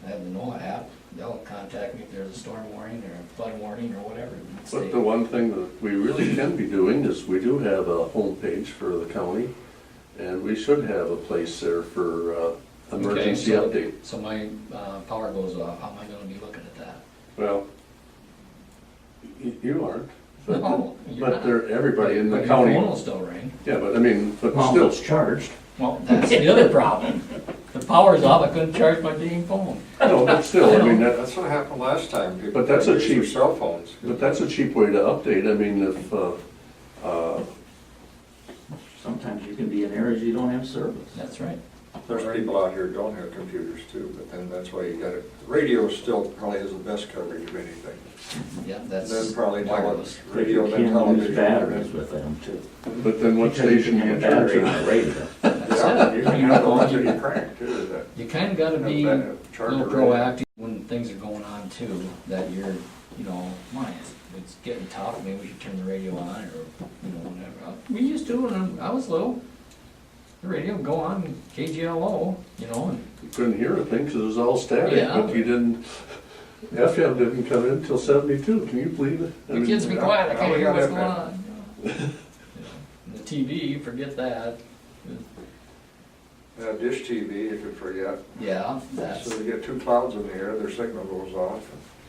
I have the NOAA app, they'll contact me if there's a storm warning or a flood warning or whatever. but the one thing that we really can be doing is we do have a homepage for the county, and we should have a place there for emergency Okay, update. so my power goes off, how am I gonna be looking at that? Well, you aren't, but, No, you're but not. they're, everybody in the But county. your phone will still ring. Yeah, but I mean, but Well, still, it's charged. Well, that's the other problem. The power's off, I couldn't charge my dang phone. no, but still, I mean, That's what happened last time, people But that's a use their cheap- cell phones. but that's a cheap way to update. I mean, if, Sometimes you can be in areas you don't have service. That's right. There's people out here who don't have computers too, but then that's why you gotta, radio still probably has the best coverage of anything. Yeah, that's Then probably wireless. But you radio, then can television. use batteries with them too. but then what Because you station can you have charge battery it? on the radio. That's Yeah, it. you can have the ones that you crank too, that. You kinda gotta be a have charger little radio. proactive when things are going on too, that you're, you know, man, it's getting tough, maybe we should turn the radio on or, you know, whatever. We used to when I was little. The radio would go on KGLO, you know, and You couldn't hear a thing because it was all static, Yeah. but you didn't, FM didn't come in until 72. Can you believe it? I the mean, kids be quiet, I now can't we hear got what's FM. going on. You know. And the TV, forget that. Dish TV, you could forget. Yeah, that's, So you get two clouds in the air, their signal goes off.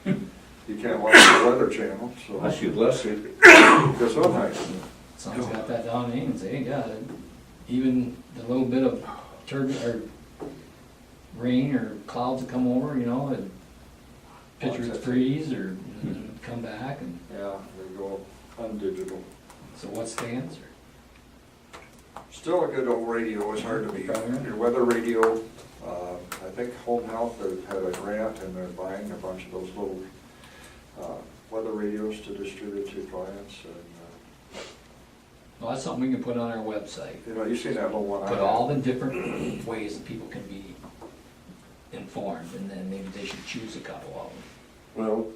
And you can't watch the weather channel, so. Bless you. Bless you. Because sometimes, someone's got that down in Ames, they got it. Even the little bit of or rain or clouds that come over, you know, and pictures Lots of- freeze or come back, and yeah, they go undigital. so what's the answer? Still a good old radio, it's hard to beat. Right. Your weather radio, I think Home Health had a grant and they're buying a bunch of those little weather radios to distribute to clients. And, Well, that's something we can put on our website. you know, you seen that little one I Put had. all the different ways that people can be informed, and then maybe they should choose a couple of them. Well,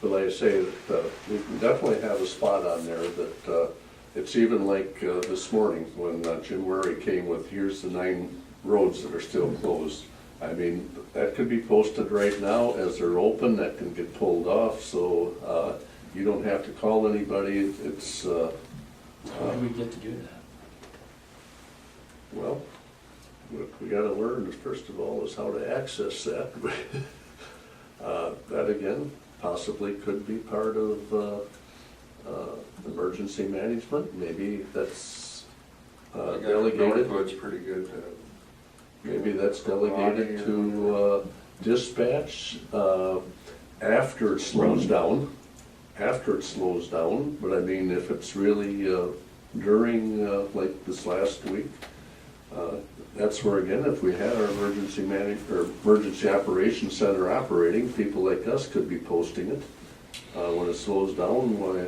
but like I say, that we can definitely have a spot on there that, it's even like this morning when Jim Worry came with, here's the 9 roads that are still closed. I mean, that could be posted right now as they're open, that can get pulled off, so you don't have to call anybody. It's, How do we get to do that? well, what we gotta learn, first of all, is how to access that. That again, possibly could be part of emergency management, maybe that's delegated. Northwood's pretty good. Maybe that's delegated to dispatch after it slows down. After it slows down, but I mean, if it's really during, like this last week, that's where again, if we had our emergency operations center operating, people like us could be posting it. When it slows down, why,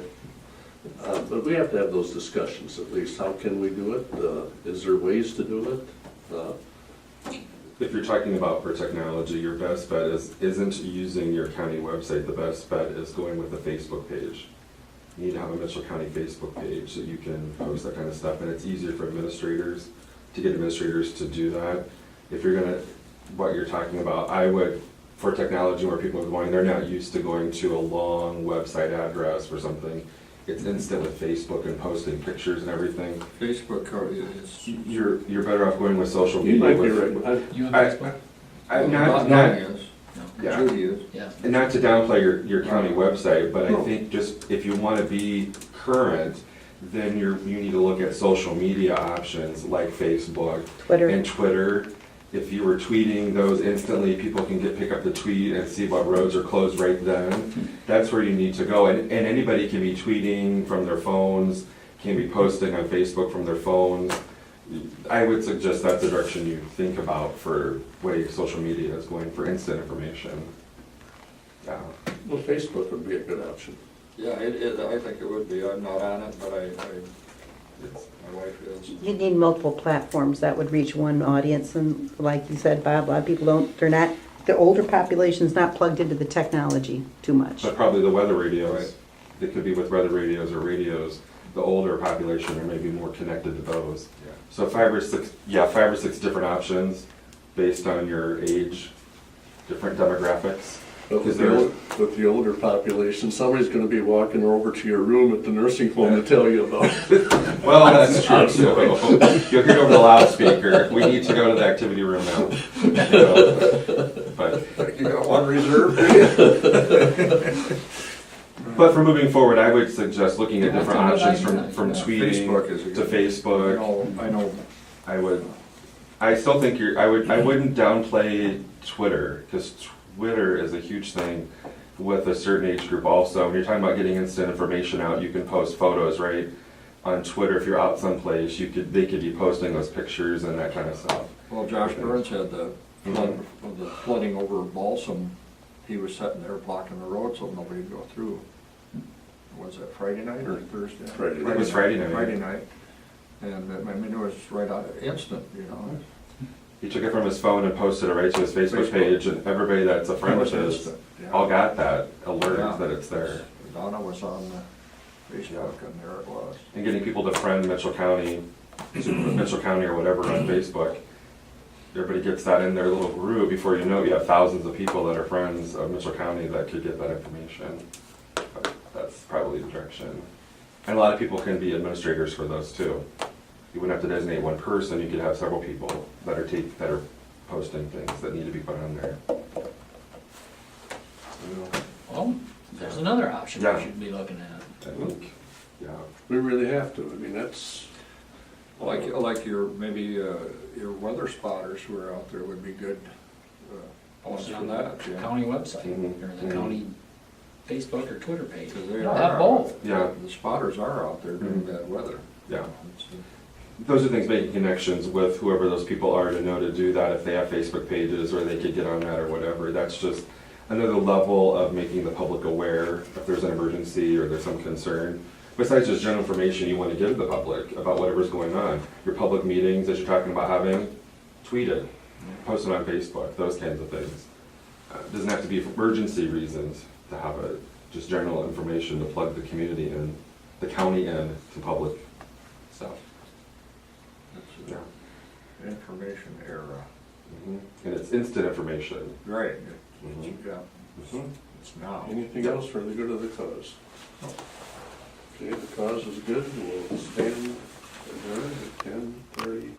but we have to have those discussions at least. How can we do it? Is there ways to do it? If you're talking about for technology, your best bet isn't using your county website. The best bet is going with a Facebook page. You need to have a Mitchell County Facebook page so you can post that kind of stuff, and it's easier for administrators to get administrators to do that. If you're gonna, what you're talking about, I would, for technology where people are going, they're not used to going to a long website address for something. It's instant with Facebook and posting pictures and everything. Facebook code is. You're better off going with social You media. might be with- right. You on I- Facebook? I'm Not not, is. yeah. Judy is. Yeah. And not to downplay your county website, but I think just if you want to be current, then you need to look at social media options like Facebook Twitter. and Twitter. If you were tweeting those instantly, people can pick up the tweet and see what roads are closed right then. That's where you need to go. And anybody can be tweeting from their phones, can be posting on Facebook from their phones. I would suggest that's the direction you think about for way social media is going for instant information. Yeah. Well, Facebook would be a good option. Yeah, I think it would be. I'm not on it, but my wife is. You need multiple platforms that would reach one audience, and like you said, Bob, a lot of people the older population's not plugged into the technology too much. But probably the weather radios, they could be with weather radios or radios, the older population are maybe more connected to those. Yeah. So 5 or 6 different options based on your age, different demographics. But with Because with the older population, somebody's gonna be walking over to your room at the nursing home to tell you about it. Well, that's true too. You'll hear it over the loudspeaker. We need to go to the activity room now. You know, But, You got one reserved? but for moving forward, I would suggest looking at Yeah, different that's a good options idea. from Yeah. tweeting Facebook is a to good- Facebook. I know. I still think I wouldn't downplay Twitter, because Twitter is a huge thing with a certain age group also. When you're talking about getting instant information out, you can post photos, right? On Twitter, if you're out someplace, they could be posting those pictures and that kind of stuff. Well, Josh Burns had the flooding over Balsam. He was sitting there blocking the road so nobody would go through. Was that Friday night or Thursday? Friday. It was Friday night. Friday night. And, I mean, it was right out of instant, you know. He took it from his phone and posted it right to his Facebook page, and everybody that's a friend of his Instant, yeah. all got that alert Yeah. that it's there. Donna was on Facebook and there it was. And getting people to friend Mitchell County or whatever on Facebook. Everybody gets that in their little group. Before you know it, you have thousands of people that are friends of Mitchell County that could get that information. But that's probably the direction. And a lot of people can be administrators for those too. You wouldn't have to designate one person, you could have several people that are posting things that need to be put on there. Well, there's another option Yeah. we should be looking at. I think, yeah. We really have to, I mean, that's, Like your, maybe your weather spotters who are out there would be good ones for that, yeah. County website, Mhm. or the county Facebook or Twitter page. 'Cause they Have are, both. Yeah. The spotters are out there during Mhm. bad weather. Yeah. It's, Those are things, making connections with whoever those people are to know to do that, if they have Facebook pages, or they could get on that or whatever. That's just another level of making the public aware if there's an emergency or there's some concern. Besides just general information you want to give the public about whatever's going on. Your public meetings that you're talking about having, tweet it, post it on Facebook, those kinds of things. It doesn't have to be for emergency reasons to have it, just general information to plug the community in, the county in to public stuff. it's Yeah. information era. And it's instant information. Right. Mhm. Yeah, mhm. it's now. Anything else for the good of the cause? Okay, the cause is good, we'll stand adjourned at 10:30.